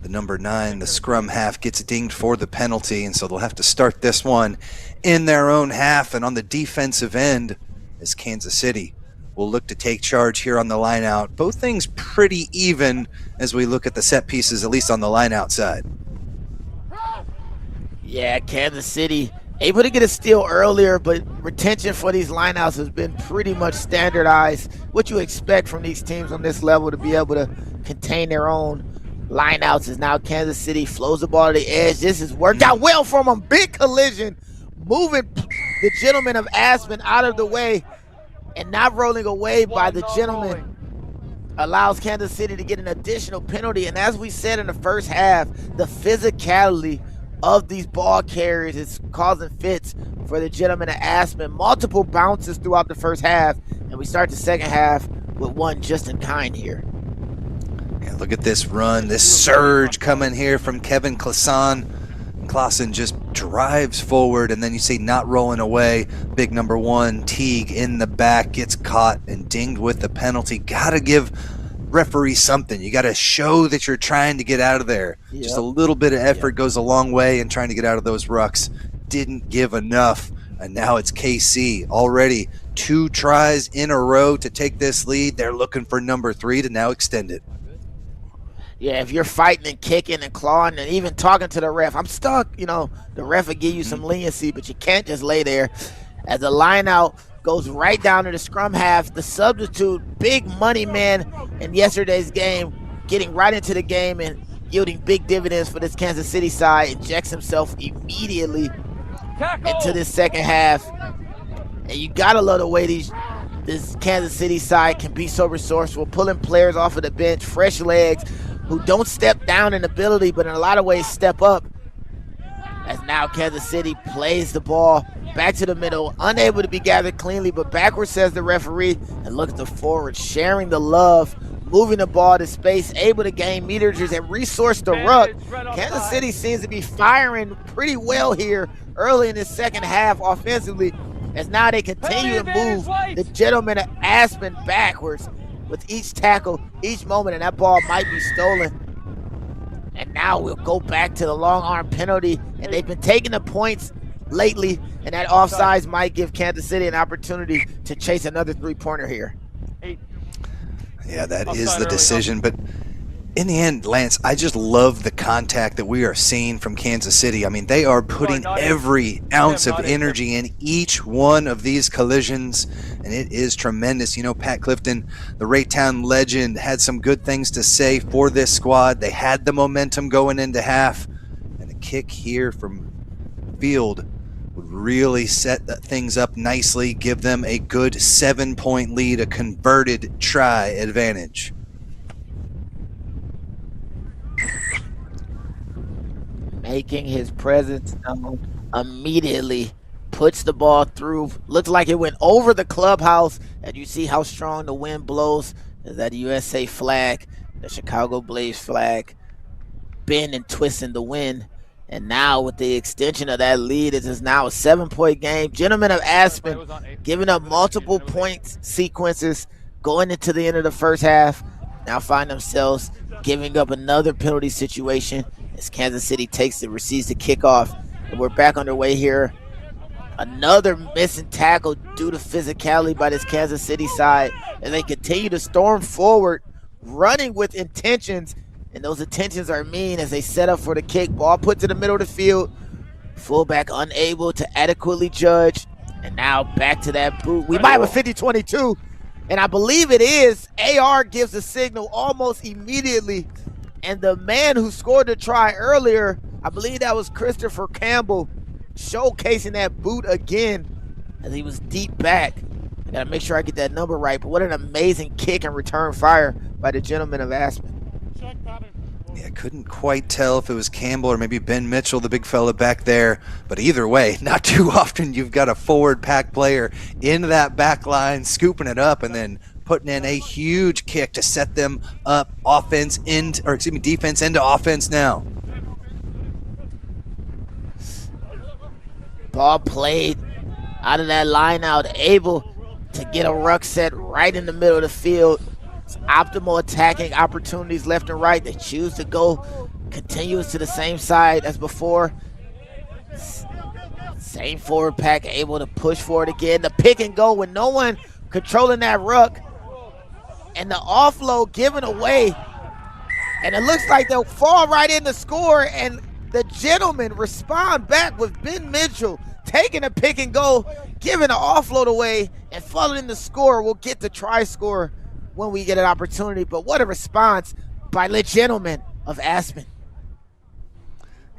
the number 9. The scrum half gets dinged for the penalty, and so they'll have to start this one in their own half. And on the defensive end, as Kansas City will look to take charge here on the line out. Both things pretty even as we look at the set pieces, at least on the line outside. Yeah, Kansas City able to get a steal earlier, but retention for these lineouts has been pretty much standardized. What you expect from these teams on this level to be able to contain their own lineouts is now Kansas City flows the ball to the edge. This has worked out well for them. Big collision, moving the gentleman of Aspen out of the way, and not rolling away by the gentleman allows Kansas City to get an additional penalty. And as we said in the first half, the physicality of these ball carriers is causing fits for the gentleman of Aspen. Multiple bounces throughout the first half, and we start the second half with one just in kind here. Yeah, look at this run, this surge coming here from Kevin Klassen. Klassen just drives forward, and then you see not rolling away. Big number 1, Teague in the back, gets caught and dinged with the penalty. Gotta give referee something. You gotta show that you're trying to get out of there. Yep. Just a little bit of effort goes a long way in trying to get out of those rucks. Didn't give enough, and now it's KC. Already 2 tries in a row to take this lead. They're looking for number 3 to now extend it. Yeah, if you're fighting and kicking and clawing and even talking to the ref, I'm stuck, the ref will give you some leniency, but you can't just lay there. As the line out goes right down to the scrum half, the substitute, big money man in yesterday's game, getting right into the game and yielding big dividends for this Kansas City side, injects himself immediately into this second half. And you gotta love the way this Kansas City side can be so resourceful, pulling players off of the bench, fresh legs, who don't step down in ability, but in a lot of ways step up. As now Kansas City plays the ball back to the middle, unable to be gathered cleanly, but backwards, says the referee, and look at the forward, sharing the love, moving the ball to space, able to gain meterages and resource the ruck. Kansas City seems to be firing pretty well here early in the second half offensively, as now they continue to move the gentleman of Aspen backwards with each tackle, each moment, and that ball might be stolen. And now we'll go back to the long arm penalty, and they've been taking the points lately, and that offsides might give Kansas City an opportunity to chase another 3-pointer here. Yeah, that is the decision, but in the end, Lance, I just love the contact that we are seeing from Kansas City. I mean, they are putting every ounce of energy in each one of these collisions, and it is tremendous. Pat Clifton, the Raytown legend, had some good things to say for this squad. They had the momentum going into half, and a kick here from field would really set things up nicely, give them a good 7-point lead, a converted try advantage. Making his presence known immediately, puts the ball through. Looks like it went over the clubhouse, and you see how strong the wind blows. Is that USA flag, the Chicago Blaze flag, bend and twist in the wind. And now with the extension of that lead, it is now a 7-point game. Gentlemen of Aspen giving up multiple point sequences going into the end of the first half. Now find themselves giving up another penalty situation as Kansas City receives the kickoff. And we're back underway here. Another missing tackle due to physicality by this Kansas City side. And they continue to storm forward, running with intentions. And those intentions are mean as they set up for the kick. Ball put to the middle of the field. Fullback unable to adequately judge. And now back to that boot. We might have a 50-22. And I believe it is. AR gives the signal almost immediately. And the man who scored the try earlier, I believe that was Christopher Campbell, showcasing that boot again as he was deep back. I gotta make sure I get that number right. But what an amazing kick and return fire by the gentleman of Aspen. Yeah, couldn't quite tell if it was Campbell or maybe Ben Mitchell, the big fella back there. But either way, not too often you've got a forward pack player into that back line, scooping it up and then putting in a huge kick to set them up defense into offense now. Ball played out of that line out, able to get a ruck set right in the middle of the field. It's optimal attacking opportunities left and right. They choose to go continuous to the same side as before. Same forward pack able to push forward again. The pick and go with no one controlling that ruck. And the offload given away. And it looks like they'll fall right in the score. And the gentlemen respond back with Ben Mitchell taking a pick and go, giving an offload away, and following the score. We'll get the try score when we get an opportunity. But what a response by the gentlemen of Aspen.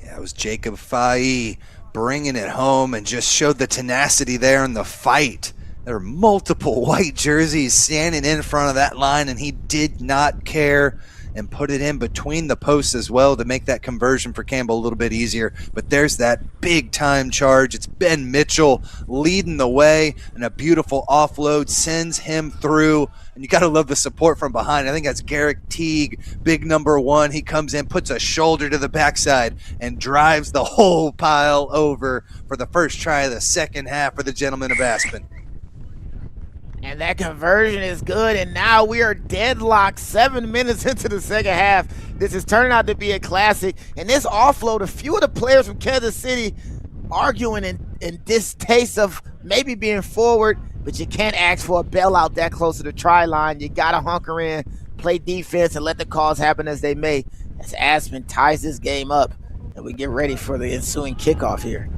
Yeah, it was Jacob Faye bringing it home and just showed the tenacity there in the fight. There were multiple white jerseys standing in front of that line, and he did not care and put it in between the posts as well to make that conversion for Campbell a little bit easier. But there's that big time charge. It's Ben Mitchell leading the way, and a beautiful offload sends him through. And you got to love the support from behind. I think that's Garrick Teague, big number 1. He comes in, puts a shoulder to the backside, and drives the whole pile over for the first try of the second half for the gentlemen of Aspen. And that conversion is good, and now we are deadlocked 7 minutes into the second half. This is turning out to be a classic. And this offload, a few of the players from Kansas City arguing in distaste of maybe being forward, but you can't ask for a bailout that close to the try line. You got to hunker in, play defense, and let the calls happen as they may, as Aspen ties this game up, and we get ready for the ensuing kickoff here.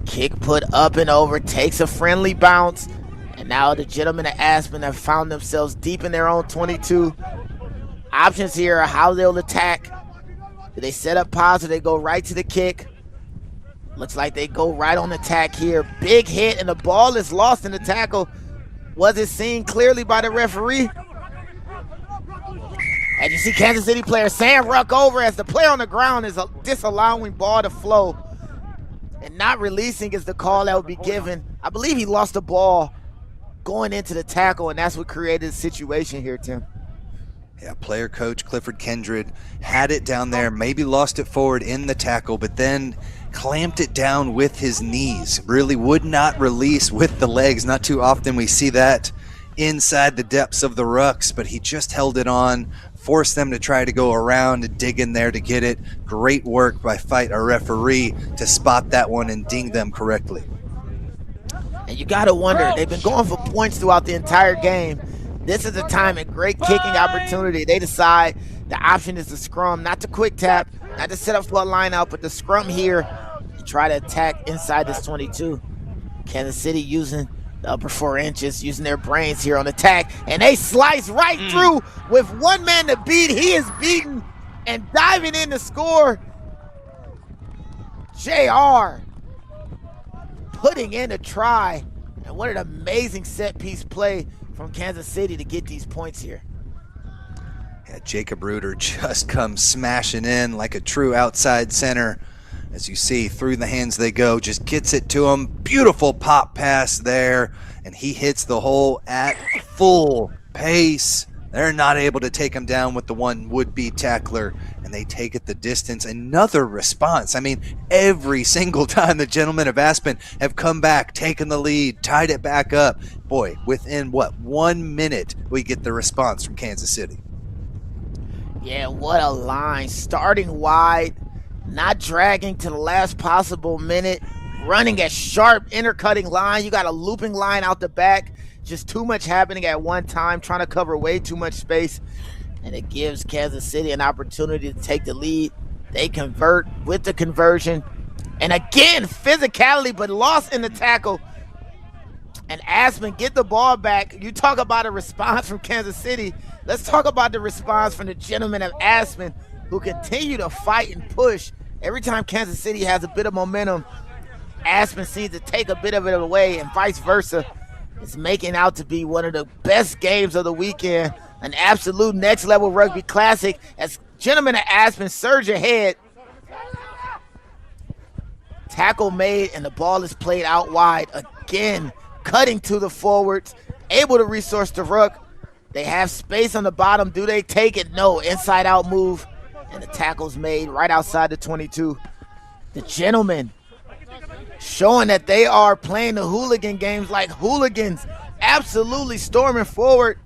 Kick put up and over, takes a friendly bounce, and now the gentlemen of Aspen have found themselves deep in their own 22. Options here are how they'll attack. Do they set up pause or they go right to the kick? Looks like they go right on attack here. Big hit, and the ball is lost in the tackle. Was it seen clearly by the referee? And you see Kansas City player Sam ruck over as the player on the ground is disallowing ball to flow. And not releasing is the call that would be given. I believe he lost the ball going into the tackle, and that's what created the situation here, Tim. Yeah, player coach Clifford Kindred had it down there, maybe lost it forward in the tackle, but then clamped it down with his knees. Really would not release with the legs. Not too often we see that inside the depths of the rucks, but he just held it on, forced them to try to go around and dig in there to get it. Great work by our referee to spot that one and ding them correctly. And you got to wonder, they've been going for points throughout the entire game. This is a time, a great kicking opportunity. They decide the option is the scrum, not the quick tap, not to set up for a line out, but the scrum here to try to attack inside this 22. Kansas City using the upper 4 inches, using their brains here on attack, and they slice right through with one man to beat. He is beaten and diving in to score. JR putting in a try, and what an amazing set piece play from Kansas City to get these points here. Yeah, Jacob Reuter just comes smashing in like a true outside center. As you see, through the hands they go, just gets it to him. Beautiful pop pass there, and he hits the hole at full pace. They're not able to take him down with the one would-be tackler, and they take it the distance. Another response. I mean, every single time the gentlemen of Aspen have come back, taken the lead, tied it back up. Boy, within, 1 minute, we get the response from Kansas City. Yeah, what a line. Starting wide, not dragging to the last possible minute, running a sharp intercutting line. You got a looping line out the back. Just too much happening at one time, trying to cover way too much space. And it gives Kansas City an opportunity to take the lead. They convert with the conversion. And again, physicality, but lost in the tackle. And Aspen get the ball back. You talk about a response from Kansas City. Let's talk about the response from the gentlemen of Aspen, who continue to fight and push. Every time Kansas City has a bit of momentum, Aspen seems to take a bit of it away, and vice versa. It's making out to be one of the best games of the weekend, an absolute next-level rugby classic as gentlemen of Aspen surge ahead. Tackle made, and the ball is played out wide. Again, cutting to the forwards, able to resource the ruck. They have space on the bottom. Do they take it? No. Inside-out move, and the tackle's made right outside the 22. The gentlemen showing that they are playing the hooligan games like hooligans, absolutely storming forward.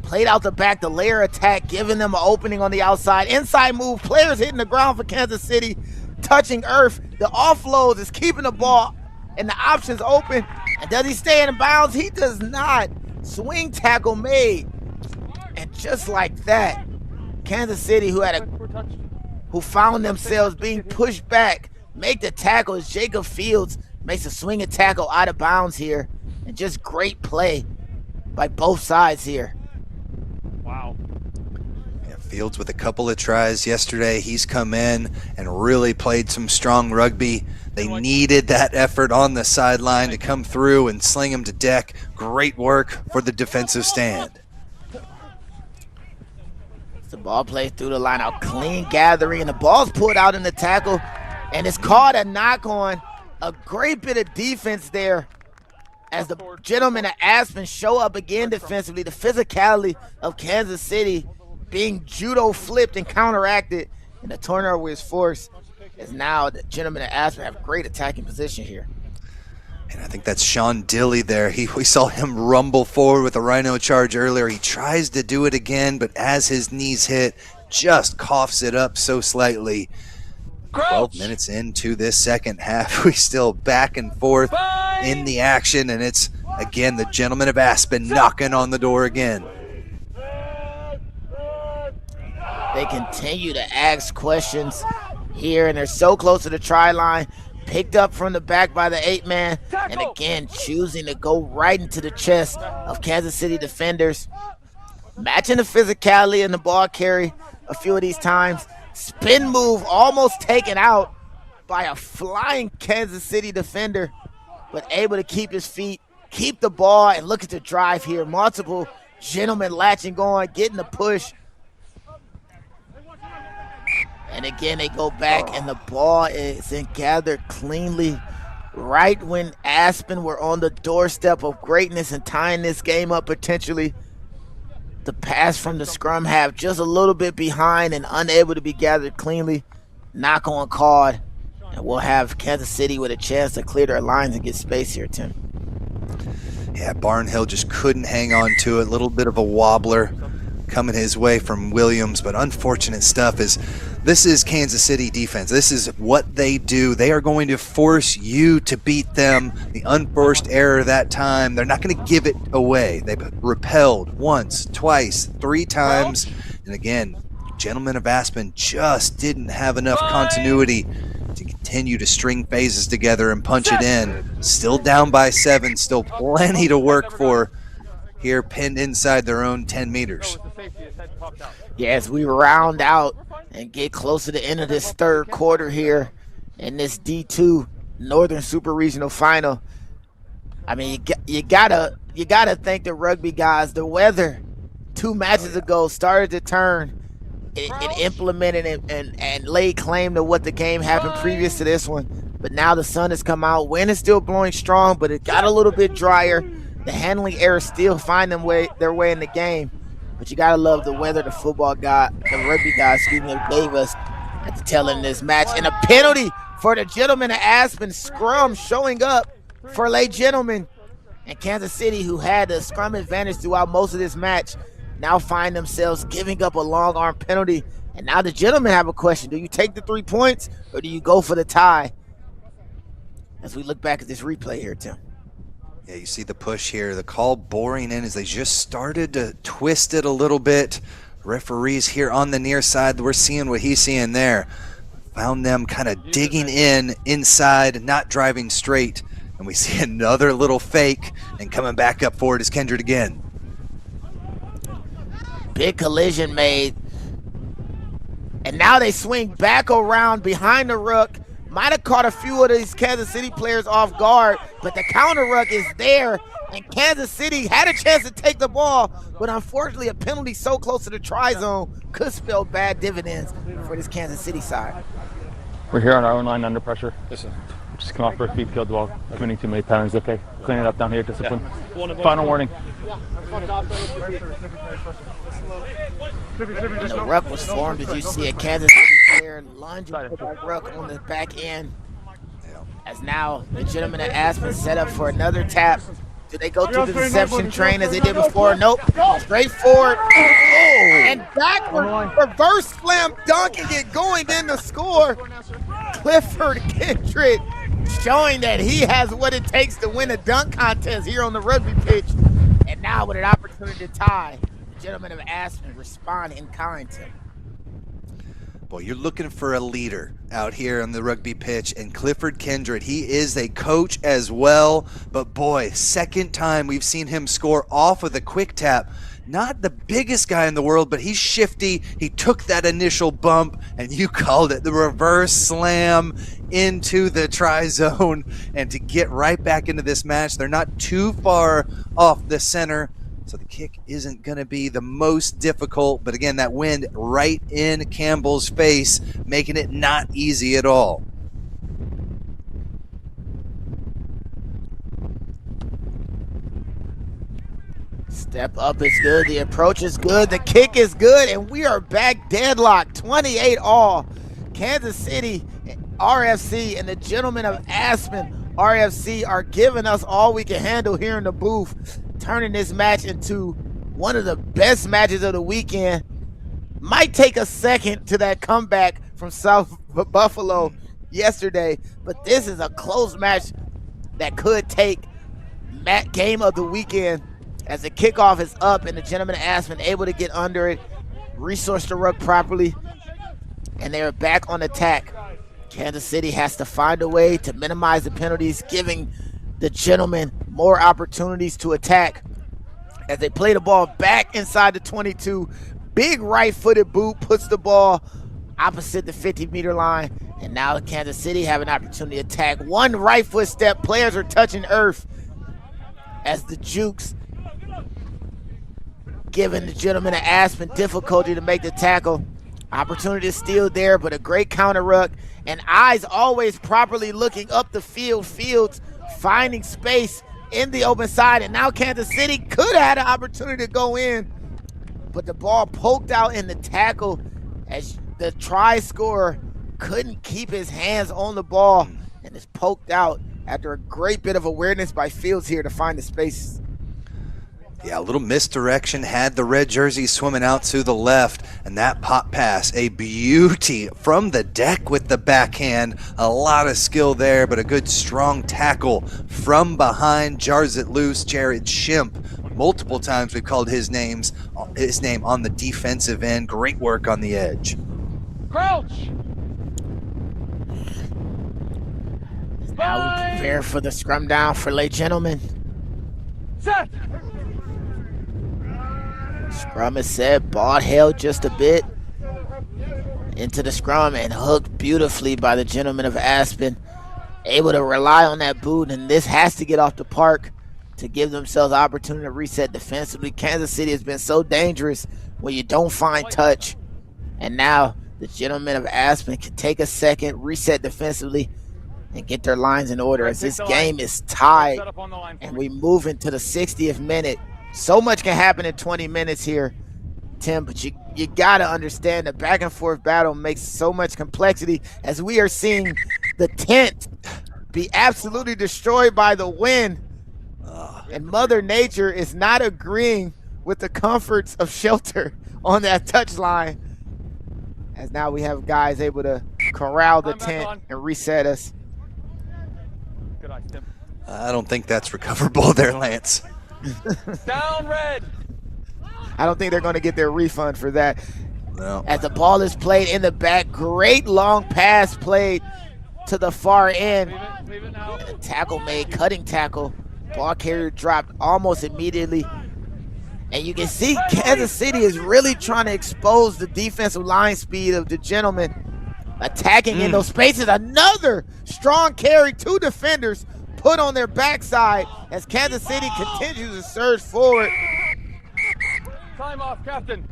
Played out the back, the layer attack, giving them an opening on the outside. Inside move, players hitting the ground for Kansas City, touching earth. The offload is keeping the ball and the options open. And does he stay in bounds? He does not. Swing tackle made. And just like that, Kansas City, who found themselves being pushed back, make the tackle as Jacob Fields makes a swinging tackle out of bounds here. And just great play by both sides here. Wow. Yeah, Fields with a couple of tries yesterday. He's come in and really played some strong rugby. They needed that effort on the sideline to come through and sling him to deck. Great work for the defensive stand. The ball plays through the line out, clean gathering, and the ball's pulled out in the tackle. And it's called a knock on. A great bit of defense there as the gentlemen of Aspen show up again defensively. The physicality of Kansas City being judo flipped and counteracted, and the turnover is forced. As now the gentlemen of Aspen have great attacking position here. And I think that's Sean Dilley there. We saw him rumble forward with a rhino charge earlier. He tries to do it again, but as his knees hit, just coughs it up so slightly. 12 minutes into this second half, we still back and forth in the action, and it's, again, the gentlemen of Aspen knocking on the door again. They continue to ask questions here, and they're so close to the try line. Picked up from the back by the 8-man, and again, choosing to go right into the chest of Kansas City defenders. Matching the physicality and the ball carry a few of these times. Spin move almost taken out by a flying Kansas City defender, but able to keep his feet, keep the ball, and look at the drive here. Multiple gentlemen latching on, getting the push. And again, they go back, and the ball is gathered cleanly right when Aspen were on the doorstep of greatness and tying this game up potentially. The pass from the scrum half just a little bit behind and unable to be gathered cleanly. Knock on called, and we'll have Kansas City with a chance to clear their lines and get space here, Tim. Yeah, Barnhill just couldn't hang on to it. A little bit of a wobbler coming his way from Williams, but unfortunate stuff is this is Kansas City defense. This is what they do. They are going to force you to beat them. The unforced error that time, they're not going to give it away. They've repelled once, twice, 3 times. And again, gentlemen of Aspen just didn't have enough continuity to continue to string phases together and punch it in. Still down by 7, still plenty to work for here, pinned inside their own 10 meters. Yeah, as we round out and get close to the end of this third quarter here in this D2 Northern Super Regional Final. I mean, you gotta thank the rugby guys. The weather 2 matches ago started to turn. It implemented and laid claim to what the game happened previous to this one. But now the sun has come out. Wind is still blowing strong, but it got a little bit drier. The handling errors still find their way in the game. but you gotta love the weather the rugby guy, gave us at the tail end of this match. And a penalty for the gentlemen of Aspen. Scrum showing up for late gentlemen. And Kansas City, who had the scrum advantage throughout most of this match, now find themselves giving up a long arm penalty. And now the gentlemen have a question. Do you take the 3 points or do you go for the tie? As we look back at this replay here, Tim. Yeah, you see the push here. The call boring in as they just started to twist it a little bit. Referees here on the near side, we're seeing what he's seeing there. Found them kind of digging inside, not driving straight. And we see another little fake and coming back up forward is Kendrick again. Big collision made. And now they swing back around behind the ruck. Might have caught a few of these Kansas City players off guard, but the counter ruck is there, and Kansas City had a chance to take the ball, but unfortunately a penalty so close to the try zone could spell bad dividends for this Kansas City side. We're here on our own line under pressure. Just come off our feet, killed the ball, committing too many penalties. Okay, clean it up down here, discipline. Yeah. Final warning. When the ruck was formed, did you see a Kansas City player lunge for the ruck on the back end? As now the gentlemen at Aspen set up for another tap. Do they go through the deception train as they did before? Nope. Straight forward. Oh. And backward. Reverse slam dunk and get going. Then the score. Clifford Kindred showing that he has what it takes to win a dunk contest here on the rugby pitch. And now with an opportunity to tie, the gentlemen of Aspen respond in kind to him. Boy, you're looking for a leader out here on the rugby pitch, and Clifford Kindred, he is a coach as well, but boy, second time we've seen him score off of the quick tap. Not the biggest guy in the world, but he's shifty. He took that initial bump, and you called it the reverse slam into the try zone. And to get right back into this match, they're not too far off the center, so the kick isn't going to be the most difficult. But again, that wind right in Campbell's face, making it not easy at all. Step up is good, the approach is good, the kick is good, and we are back deadlocked, 28 all. Kansas City RFC and the gentlemen of Aspen RFC are giving us all we can handle here in the booth, turning this match into one of the best matches of the weekend. Might take a second to that comeback from South Buffalo yesterday, but this is a close match that could take game of the weekend. As the kickoff is up and the gentlemen of Aspen able to get under it, resource the ruck properly, and they are back on attack. Kansas City has to find a way to minimize the penalties, giving the gentlemen more opportunities to attack. As they play the ball back inside the 22, big right-footed boot puts the ball opposite the 50-meter line, and now Kansas City have an opportunity to attack. One right foot step, players are touching earth as the Jukes giving the gentleman of Aspen difficulty to make the tackle. Opportunity is still there, but a great counter ruck, and eyes always properly looking up the field. Fields finding space in the open side, and now Kansas City could have had an opportunity to go in, but the ball poked out in the tackle as the try scorer couldn't keep his hands on the ball, and it's poked out after a great bit of awareness by Fields here to find the space. Yeah, a little misdirection, had the red jersey swimming out to the left, and that pop pass, a beauty from the deck with the backhand. A lot of skill there, but a good strong tackle from behind, jars it loose. Jared Shimp, multiple times we've called his name on the defensive end. Great work on the edge. Crouch! Now we prepare for the scrum down for late gentlemen. Set! Scrum is set, ball held just a bit into the scrum and hooked beautifully by the gentlemen of Aspen. Able to rely on that boot, and this has to get off the park to give themselves opportunity to reset defensively. Kansas City has been so dangerous when you don't find touch, and now the gentlemen of Aspen can take a second, reset defensively, and get their lines in order as this game is tied and we move into the 60th minute. So much can happen in 20 minutes here Tim, but you got to understand the back and forth battle makes so much complexity as we are seeing the tent be absolutely destroyed by the wind. And Mother Nature is not agreeing with the comforts of shelter on that touchline. As now we have guys able to corral the tent and reset us. Good eyes, Tim. I don't think that's recoverable there, Lance. Down red. I don't think they're going to get their refund for that. No. As the ball is played in the back, great long pass played to the far end. Leave it now. And a tackle made, cutting tackle. Ball carrier dropped almost immediately. And you can see Kansas City is really trying to expose the defensive line speed of the gentleman. Attacking in those spaces. Another strong carry. 2 defenders put on their backside as Kansas City continues to surge forward. Time off, Captain.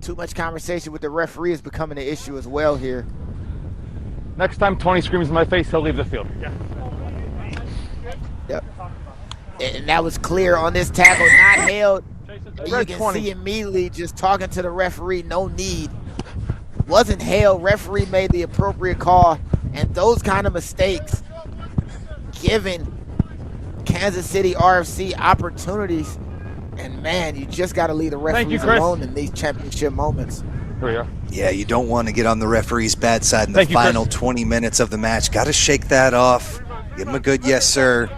Too much conversation with the referee is becoming an issue as well here. Next time Tony screams in my face, he'll leave the field. Yep. And that was clear on this tackle, not held. You can 20. see immediately just talking to the referee, no need. Wasn't held, referee made the appropriate call. And those kind of mistakes giving Kansas City RFC opportunities. And man, you just got to leave the referees alone in these championship moments. Here we are. Yeah, you don't want to get on the referee's bad side in the final 20 minutes of the match. Got to shake that off. Give him a good yes, sir.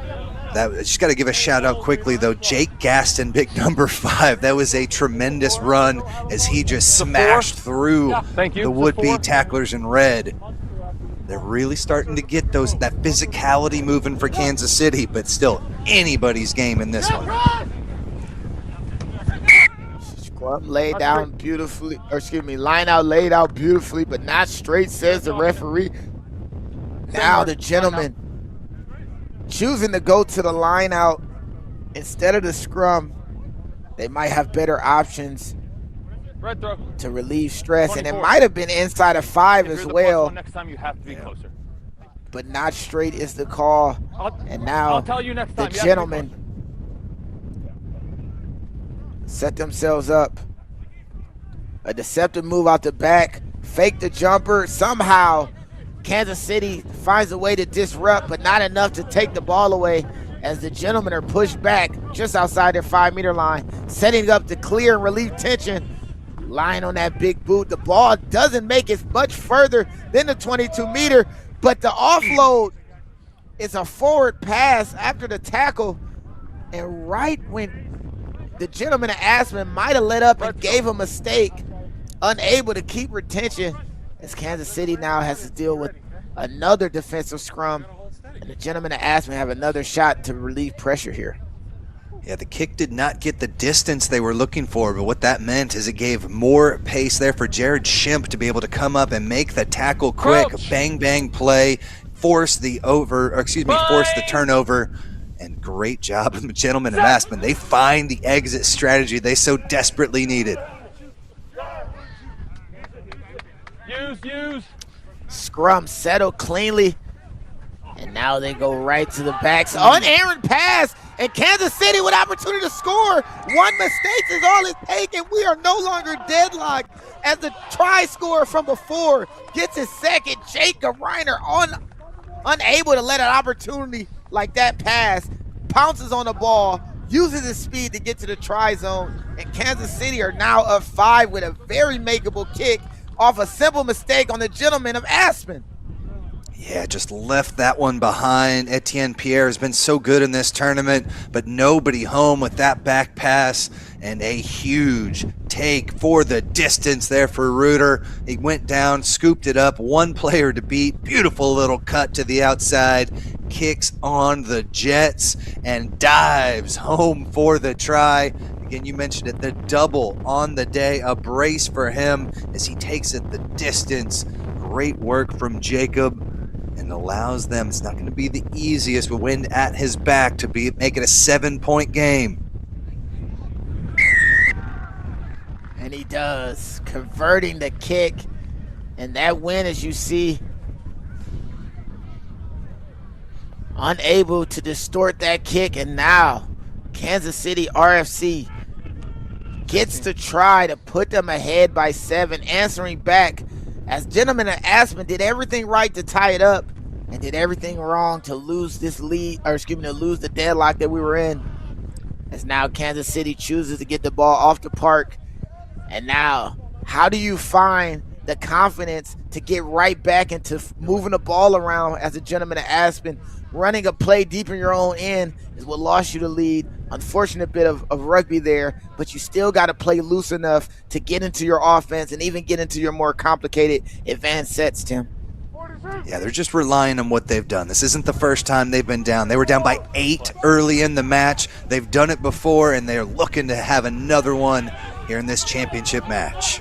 Just got to give a shout out quickly, though. Jake Gaston, big number 5. That was a tremendous run as he just smashed through the would-be tacklers in red. They're really starting to get that physicality moving for Kansas City, but still anybody's game in this one. Scrum laid down beautifully, or excuse me, line out laid out beautifully, but not straight, says the referee. Now the gentleman choosing to go to the line out instead of the scrum. They might have better options to relieve stress, 24. And it might have been inside of 5 as well. Next time you have to be closer. But not straight is the call. And now I'll tell you next time. The gentlemen set themselves up. A deceptive move out the back, fake the jumper. Somehow Kansas City finds a way to disrupt, but not enough to take the ball away as the gentlemen are pushed back just outside their 5-meter line, setting up to clear and relieve tension. Lying on that big boot. The ball doesn't make it much further than the 22-meter, but the offload is a forward pass after the tackle. And right when the gentleman at Aspen might have let up and gave a mistake, unable to keep retention, as Kansas City now has to deal with another defensive scrum. And the gentlemen at Aspen have another shot to relieve pressure here. Yeah, the kick did not get the distance they were looking for, but what that meant is it gave more pace there for Jared Shimp to be able to come up and make the tackle quick, bang, bang play, force the turnover, and great job of the gentlemen of Aspen. They find the exit strategy they so desperately needed. Use. Scrum settled cleanly, and now they go right to the backs. Unerrant pass, and Kansas City with opportunity to score. One mistake is all it takes, and we are no longer deadlocked as the try scorer from before gets his second. Jacob Reiner unable to let an opportunity like that pass, pounces on the ball, uses his speed to get to the try zone, and Kansas City are now up 5 with a very makeable kick off a simple mistake on the gentleman of Aspen. Yeah, just left that one behind. Etienne Pierre has been so good in this tournament, but nobody home with that back pass, and a huge take for the distance there for Reuter. He went down, scooped it up, one player to beat. Beautiful little cut to the outside, kicks on the jets, and dives home for the try. Again, you mentioned it, the double on the day, a brace for him as he takes it the distance. Great work from Jacob, and allows them, it's not going to be the easiest, but wind at his back to make it a 7-point game. And he does, converting the kick, and that win, as you see, unable to distort that kick, and now Kansas City RFC gets to try to put them ahead by 7, answering back as Gentlemen of Aspen did everything right to tie it up and did everything wrong to lose this lead, or excuse me, to lose the deadlock that we were in. As now Kansas City chooses to get the ball off the park. And now, how do you find the confidence to get right back into moving the ball around as a Gentleman of Aspen? Running a play deep in your own end is what lost you the lead. Unfortunate bit of rugby there, but you still got to play loose enough to get into your offense and even get into your more complicated advanced sets, Tim. Yeah, they're just relying on what they've done. This isn't the first time they've been down. They were down by 8 early in the match. They've done it before, and they're looking to have another one here in this championship match.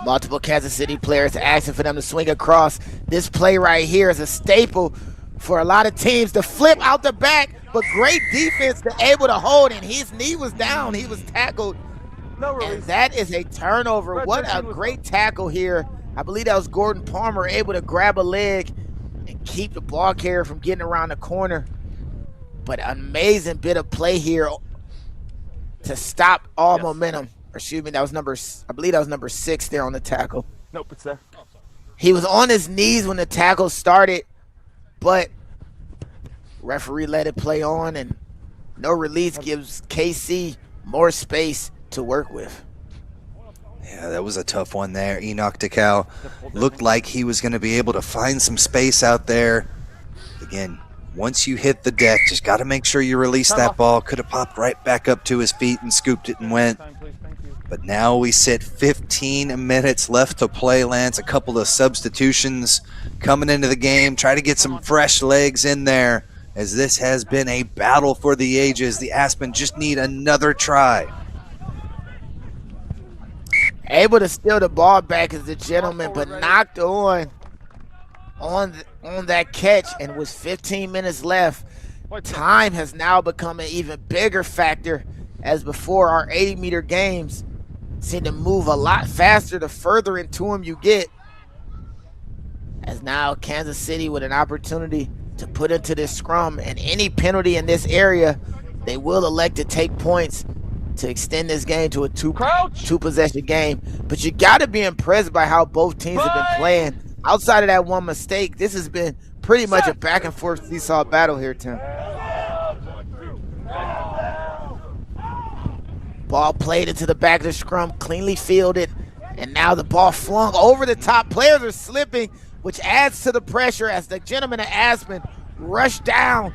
Multiple Kansas City players asking for them to swing across. This play right here is a staple for a lot of teams. The flip out the back, but great defense to able to hold, and his knee was down. He was tackled, and that is a turnover. What a great tackle here. I believe that was Gordon Palmer able to grab a leg and keep the ball carrier from getting around the corner. But amazing bit of play here to stop all momentum. Or excuse me, that was I believe that was number 6 there on the tackle. Nope, it's there. He was on his knees when the tackle started, but referee let it play on, and no release gives KC more space to work with. Yeah, that was a tough one there. Enoch DeCal looked like he was going to be able to find some space out there. Again, once you hit the deck, just got to make sure you release that ball. Could have popped right back up to his feet and scooped it and went. But now we sit 15 minutes left to play, Lance. A couple of substitutions coming into the game. Try to get some fresh legs in there, as this has been a battle for the ages. The Aspen just need another try. Able to steal the ball back as the Gentleman, but knocked on that catch, and with 15 minutes left, time has now become an even bigger factor, as before our 80-meter games seem to move a lot faster the further into them you get. As now Kansas City with an opportunity to put into this scrum, and any penalty in this area, they will elect to take points to extend this game to a two-possession game. But you got to be impressed by how both teams have been playing. Outside of that one mistake, this has been pretty much a back-and-forth seesaw battle here, Tim. Ball played into the back of the scrum, cleanly fielded, and now the ball flung over the top. Players are slipping, which adds to the pressure as the Gentlemen of Aspen rush down.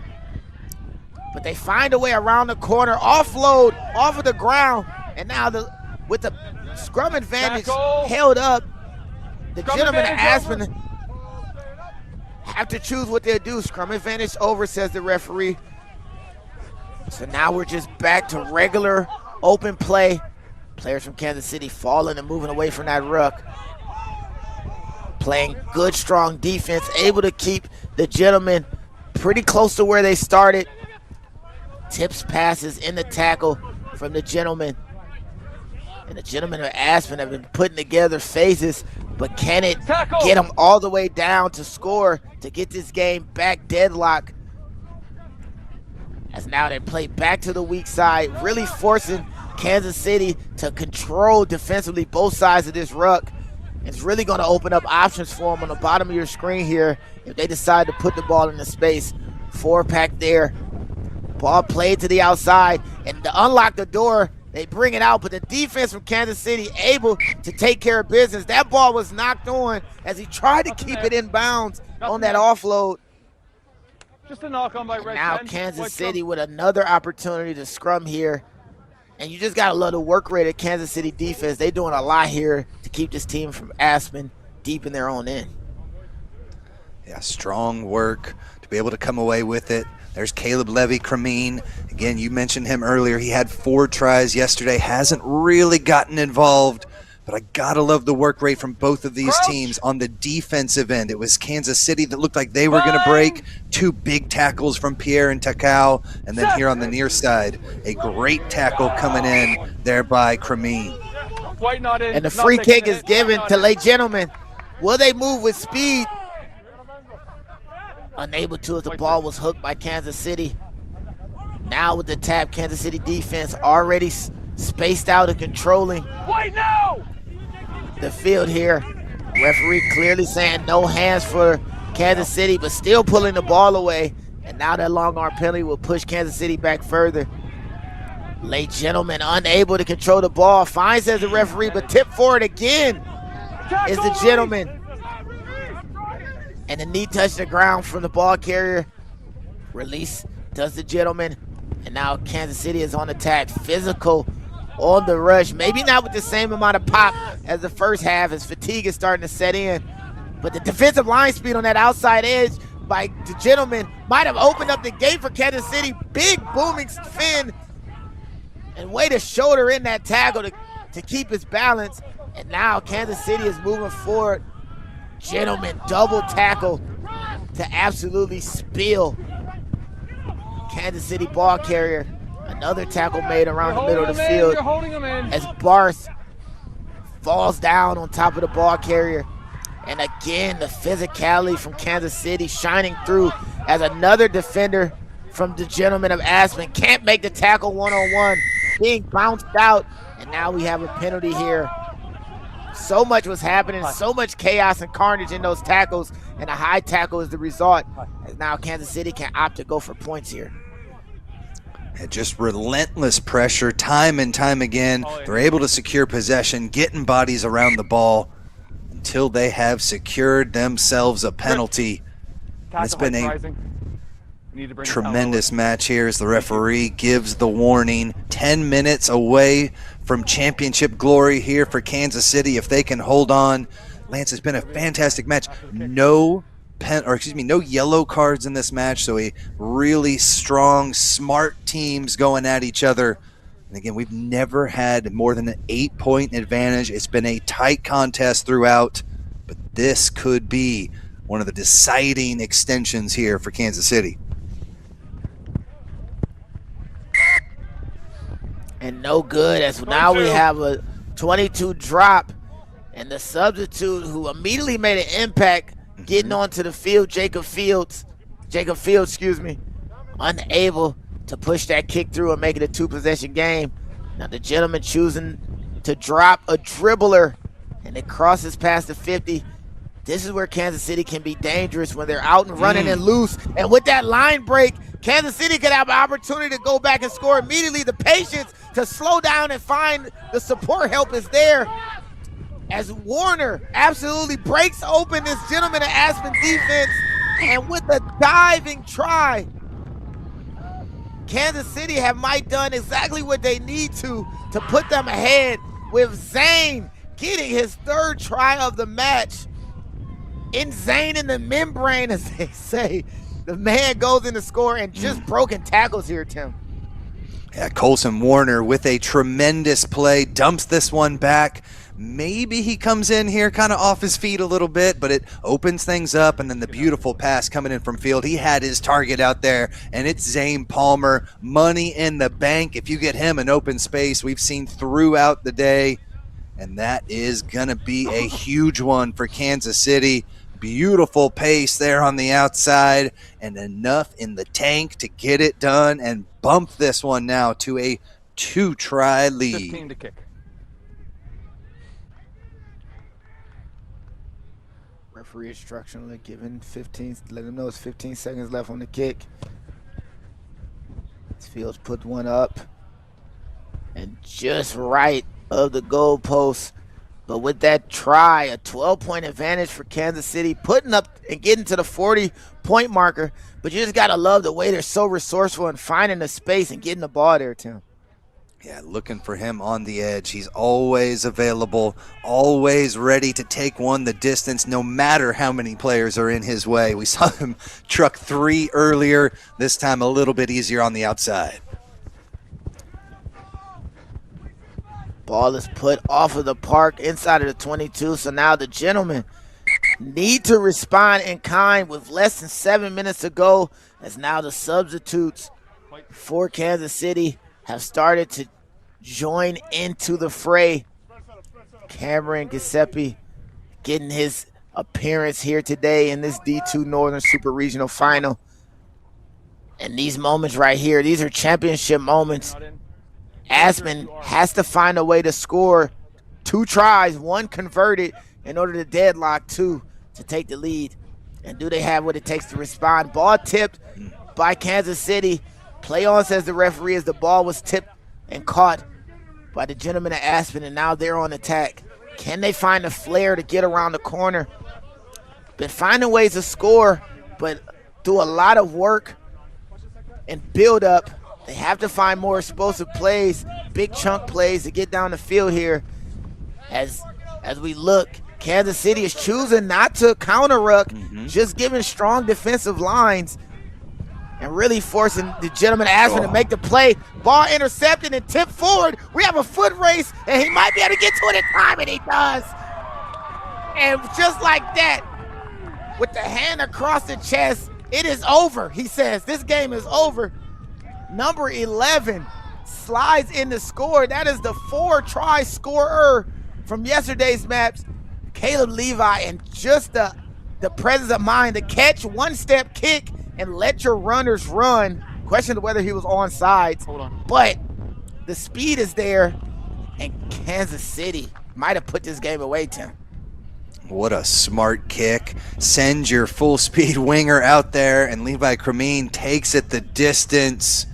But they find a way around the corner, offload off of the ground, and now with the scrum advantage held up, the Gentlemen of Aspen have to choose what they'll do. Scrum advantage over, says the referee. So now we're just back to regular open play. Players from Kansas City falling and moving away from that ruck. Playing good, strong defense, able to keep the Gentlemen pretty close to where they started. Tips passes in the tackle from the Gentlemen. And the Gentlemen of Aspen have been putting together phases, but can it get them all the way down to score to get this game back deadlock? As now they play back to the weak side, really forcing Kansas City to control defensively both sides of this ruck. It's really going to open up options for them on the bottom of your screen here if they decide to put the ball in the space. 4-pack there. Ball played to the outside, and to unlock the door, they bring it out, but the defense from Kansas City able to take care of business. That ball was knocked on as he tried to keep it in bounds on that offload. Just a knock on by Red. Now Kansas City with another opportunity to scrum here. And you just got to love the work rate of Kansas City defense. They're doing a lot here to keep this team from Aspen deep in their own end. Yeah, strong work to be able to come away with it. There's Caleb Levy-Cremine. Again, you mentioned him earlier. He had 4 tries yesterday, hasn't really gotten involved, but I gotta love the work rate from both of these teams on the defensive end. It was Kansas City that looked like they were gonna break. 2 big tackles from Pierre and Takao, and then here on the near side, a great tackle coming in there by Cremine. And the free kick is given to Les Gentlemen. Will they move with speed? Unable to as the ball was hooked by Kansas City. Now with the tap, Kansas City defense already spaced out and controlling the field here. Referee clearly saying no hands for Kansas City, but still pulling the ball away. And now that long arm penalty will push Kansas City back further. Late gentleman unable to control the ball. Finds as a referee, but tip forward again is the gentleman. And the knee touched the ground from the ball carrier. Release does the gentleman. And now Kansas City is on attack. Physical on the rush. Maybe not with the same amount of pop as the first half, as fatigue is starting to set in. But the defensive line speed on that outside edge by the gentleman might have opened up the gate for Kansas City. Big booming fin. And way to shoulder in that tackle to keep his balance. And now Kansas City is moving forward. Gentleman double tackle to absolutely spill Kansas City ball carrier. Another tackle made around the middle of the field as Barth falls down on top of the ball carrier. And again, the physicality from Kansas City shining through as another defender from the gentleman of Aspen can't make the tackle one-on-one, being bounced out. And now we have a penalty here. So much was happening, so much chaos and carnage in those tackles, and a high tackle is the result. As now Kansas City can opt to go for points here. And just relentless pressure time and time again. They're able to secure possession, getting bodies around the ball until they have secured themselves a penalty. And it's been a tremendous match here as the referee gives the warning. 10 minutes away from championship glory here for Kansas City if they can hold on. Lance, it's been a fantastic match. No yellow cards in this match, so a really strong, smart teams going at each other. And again, we've never had more than an 8-point advantage. It's been a tight contest throughout, but this could be one of the deciding extensions here for Kansas City. And no good, as now we have a 22 drop, and the substitute who immediately made an impact getting onto the field, Jacob Fields, unable to push that kick through and make it a 2-possession game. Now the gentleman choosing to drop a dribbler, and it crosses past the 50. This is where Kansas City can be dangerous when they're out and running and loose. And with that line break, Kansas City could have an opportunity to go back and score immediately. The patience to slow down and find the support help is there, as Warner absolutely breaks open this gentleman of Aspen defense. And with a diving try, Kansas City might done exactly what they need to put them ahead, with Zane getting his 3rd try of the match. In Zane in the membrane, as they say. The man goes in to score, and just broken tackles here, Tim. Yeah, Colson Warner with a tremendous play, dumps this one back. Maybe he comes in here kind of off his feet a little bit, but it opens things up, and then the beautiful pass coming in from field. He had his target out there, and it's Zane Palmer. Money in the bank if you get him an open space. We've seen throughout the day, and that is going to be a huge one for Kansas City. Beautiful pace there on the outside, and enough in the tank to get it done and bump this one now to a 2-try lead. 15 to kick. Referee instruction given 15, let them know it's 15 seconds left on the kick. Fields put one up and just right of the goal post. But with that try, a 12-point advantage for Kansas City, putting up and getting to the 40-point marker. But you just got to love the way they're so resourceful and finding the space and getting the ball there, Tim. Yeah, looking for him on the edge. He's always available, always ready to take one the distance, no matter how many players are in his way. We saw him truck 3 earlier, this time a little bit easier on the outside. Ball is put off of the park inside of the 22, so now the gentlemen need to respond in kind with less than 7 minutes to go, as now the substitutes for Kansas City have started to join into the fray. Cameron Giuseppe getting his appearance here today in this D2 Northern Super Regional Final. And these moments right here, these are championship moments. Aspen has to find a way to score 2 tries, 1 converted, in order to deadlock 2 to take the lead. And do they have what it takes to respond? Ball tipped by Kansas City. Play on, says the referee, as the ball was tipped and caught by the gentleman at Aspen, and now they're on attack. Can they find a flare to get around the corner? Been finding ways to score, but through a lot of work and build up, they have to find more explosive plays, big chunk plays to get down the field here. As we look, Kansas City is choosing not to counter ruck, just giving strong defensive lines and really forcing the gentleman Aspen to make the play. Ball intercepted and tipped forward. We have a foot race, and he might be able to get to it in time, and he does. And just like that, with the hand across the chest, it is over, he says. This game is over. Number 11 slides in the score. That is the 4-try scorer from yesterday's match, Caleb Levi, and just the presence of mind to catch, one-step kick, and let your runners run. Question of whether he was onside, but the speed is there, and Kansas City might have put this game away, Tim. What a smart kick. Send your full-speed winger out there, and Levi Cremine takes it the distance.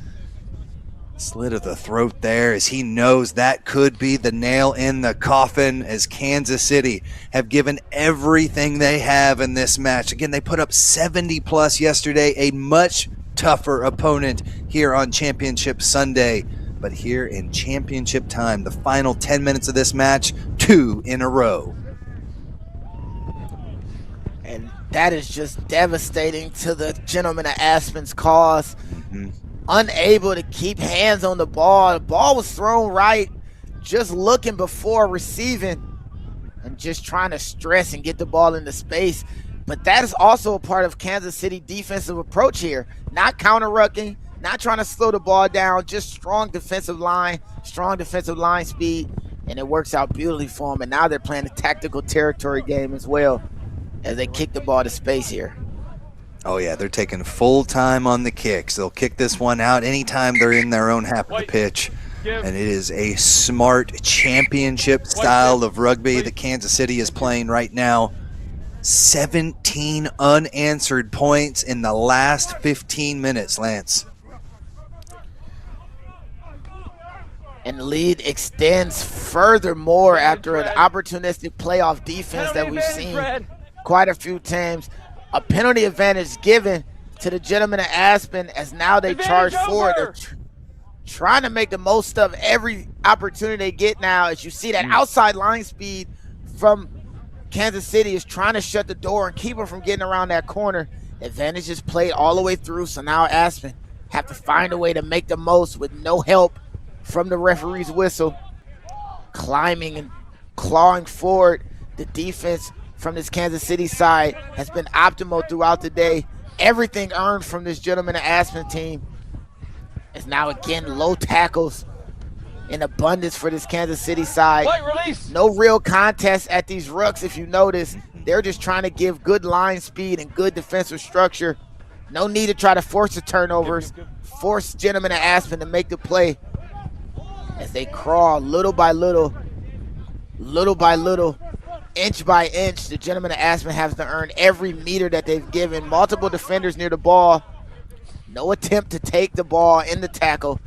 Slit of the throat there, as he knows that could be the nail in the coffin, as Kansas City have given everything they have in this match. Again, they put up 70+ yesterday, a much tougher opponent here on Championship Sunday. But here in championship time, the final 10 minutes of this match, 2 in a row. And that is just devastating to the gentleman of Aspen's cause. Unable to keep hands on the ball. The ball was thrown right, just looking before receiving and just trying to stress and get the ball into space. But that is also a part of Kansas City defensive approach here. Not counter-rucking, not trying to slow the ball down, just strong defensive line speed, and it works out beautifully for them. And now they're playing a tactical territory game as well as they kick the ball to space here. Oh, yeah, they're taking full time on the kicks. They'll kick this one out anytime they're in their own half of the pitch. And it is a smart championship style of rugby that Kansas City is playing right now. 17 unanswered points in the last 15 minutes, Lance. And the lead extends furthermore after an opportunistic playoff defense that we've seen quite a few times. A penalty advantage given to the gentleman of Aspen, as now they charge forward. They're trying to make the most of every opportunity they get now. As you see, that outside line speed from Kansas City is trying to shut the door and keep them from getting around that corner. Advantage is played all the way through, so now Aspen have to find a way to make the most with no help from the referee's whistle. Climbing and clawing forward, the defense from this Kansas City side has been optimal throughout the day. Everything earned from this gentleman of Aspen team is now again low tackles in abundance for this Kansas City side. No real contest at these rucks, if you notice. They're just trying to give good line speed and good defensive structure. No need to try to force the turnovers. Force gentlemen of Aspen to make the play as they crawl little by little, inch by inch. The gentleman of Aspen has to earn every meter that they've given. Multiple defenders near the ball. No attempt to take the ball in the tackle,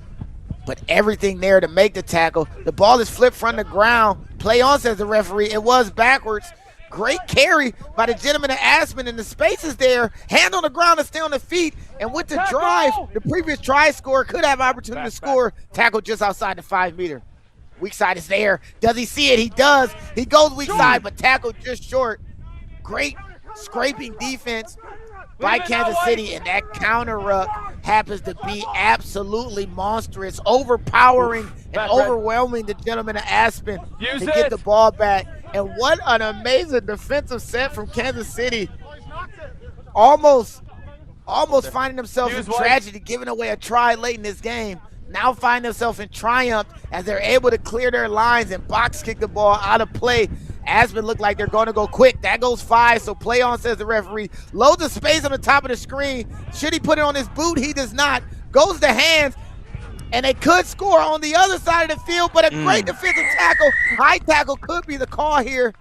but everything there to make the tackle. The ball is flipped from the ground. Play on, says the referee. It was backwards. Great carry by the gentleman of Aspen, and the space is there. Hand on the ground to stay on the feet. And with the drive, the previous try scorer could have opportunity to score. Tackle just outside the 5 meter. Weak side is there. Does he see it? He does. He goes weak side, but tackle just short. Great scraping defense by Kansas City, and that counter ruck happens to be absolutely monstrous, overpowering and overwhelming the gentleman of Aspen to get the ball back. And what an amazing defensive set from Kansas City. Almost finding themselves in tragedy, giving away a try late in this game. Now find themselves in triumph as they're able to clear their lines and box kick the ball out of play. Aspen look like they're going to go quick. That goes 5, so play on, says the referee. Loads of space on the top of the screen. Should he put it on his boot? He does not. Goes to hands, And they could score on the other side of the field, but a great defensive tackle. High tackle could be the call here.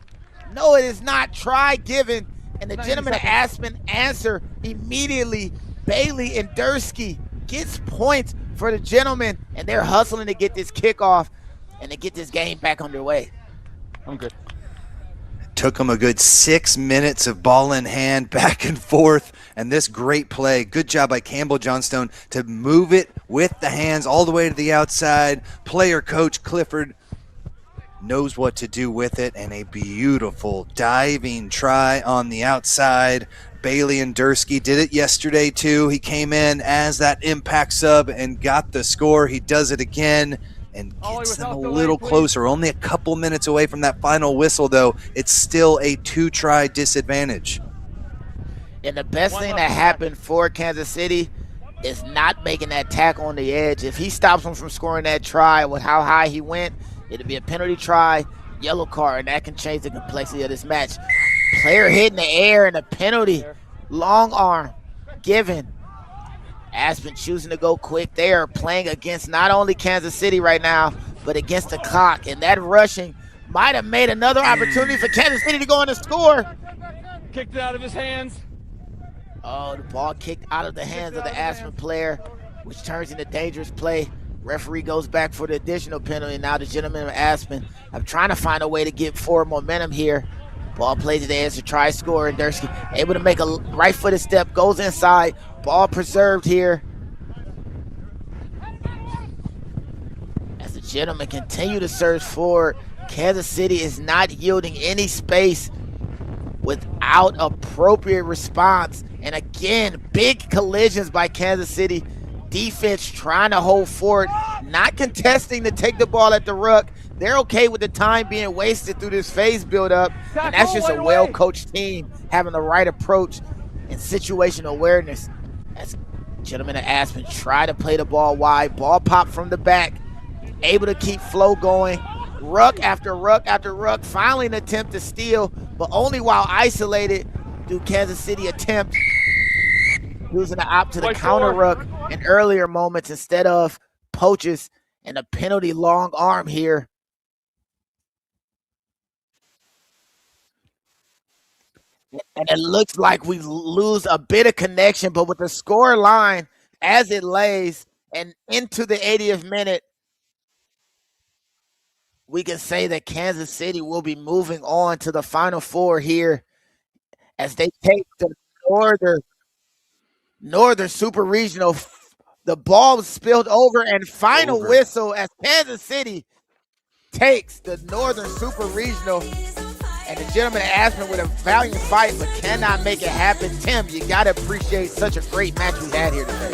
No, it is not. Try given. And the gentleman at Aspen answer immediately. Bailey and Dursky gets points for the gentleman, and they're hustling to get this kickoff and to get this game back underway. I'm good. Took them a good 6 minutes of ball in hand, back and forth, and this great play. Good job by Campbell Johnstone to move it with the hands all the way to the outside. Player coach Clifford knows what to do with it, and a beautiful diving try on the outside. Bailey and Dursky did it yesterday too. He came in as that impact sub and got the score. He does it again and gets them a little closer. Only a couple minutes away from that final whistle, though. It's still a 2-try disadvantage. And the best thing that happened for Kansas City is not making that tackle on the edge. If he stops him from scoring that try with how high he went, it'll be a penalty try, yellow card, and that can change the complexity of this match. Player hit in the air and a penalty. Long arm given. Aspen choosing to go quick. They are playing against not only Kansas City right now, but against the clock. And that rushing might have made another opportunity for Kansas City to go on and score. Kicked it out of his hands. Oh, the ball kicked out of the hands of the Aspen player, which turns into dangerous play. Referee goes back for the additional penalty. Now the gentleman of Aspen, I'm trying to find a way to get forward momentum here. Ball plays to the edge to try score, and Dursky able to make a right-footed step, goes inside. Ball preserved here. As the gentlemen continue to surge forward, Kansas City is not yielding any space without appropriate response. And again, big collisions by Kansas City. Defense trying to hold forward, not contesting to take the ball at the ruck. They're okay with the time being wasted through this phase build-up, and that's just a well-coached team having the right approach and situational awareness. As gentlemen at Aspen try to play the ball wide, ball pop from the back, able to keep flow going. Ruck after ruck after ruck, finally an attempt to steal, but only while isolated do Kansas City attempt using the op to the counter ruck in earlier moments instead of poaches, and a penalty long arm here. And it looks like we lose a bit of connection, but with the score line as it lays and into the 80th minute, we can say that Kansas City will be moving on to the Final Four here as they take the Northern Super Regional. The ball was spilled over, and final whistle as Kansas City takes the Northern Super Regional. And the gentleman at Aspen with a valiant fight, but cannot make it happen. Tim, you got to appreciate such a great match we had here today.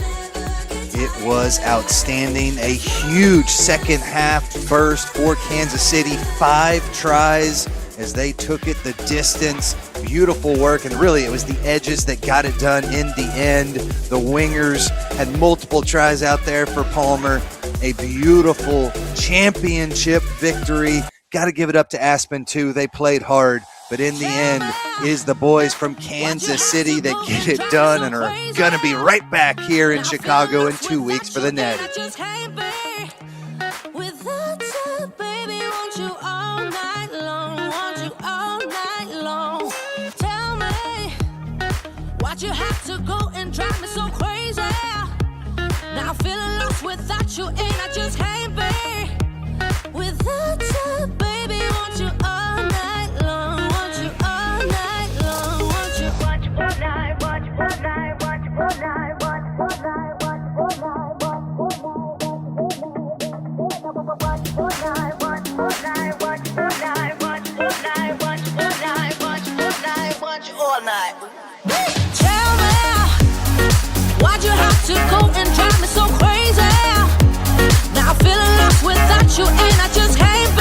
It was outstanding. A huge second half burst for Kansas City. 5 tries as they took it the distance. Beautiful work, and really it was the edges that got it done in the end. The wingers had multiple tries out there for Palmer. A beautiful championship victory. Got to give it up to Aspen too. They played hard, but in the end, it is the boys from Kansas City that get it done and are going to be right back here in Chicago in 2 weeks for the Natty. You have to go and drive me so crazy. Now feeling lost without you, and I just can't be without you, baby. Want you all night long, want you all night long, want you all night, want you all night, want you all night, want you all night, want you all night, want you all night, want you all night, want you all night, want you all night, want you all night, want you all night, want you all night, want you all night. Tell me, why'd you have to go and drive me so crazy? Now feeling lost without you, and I just can't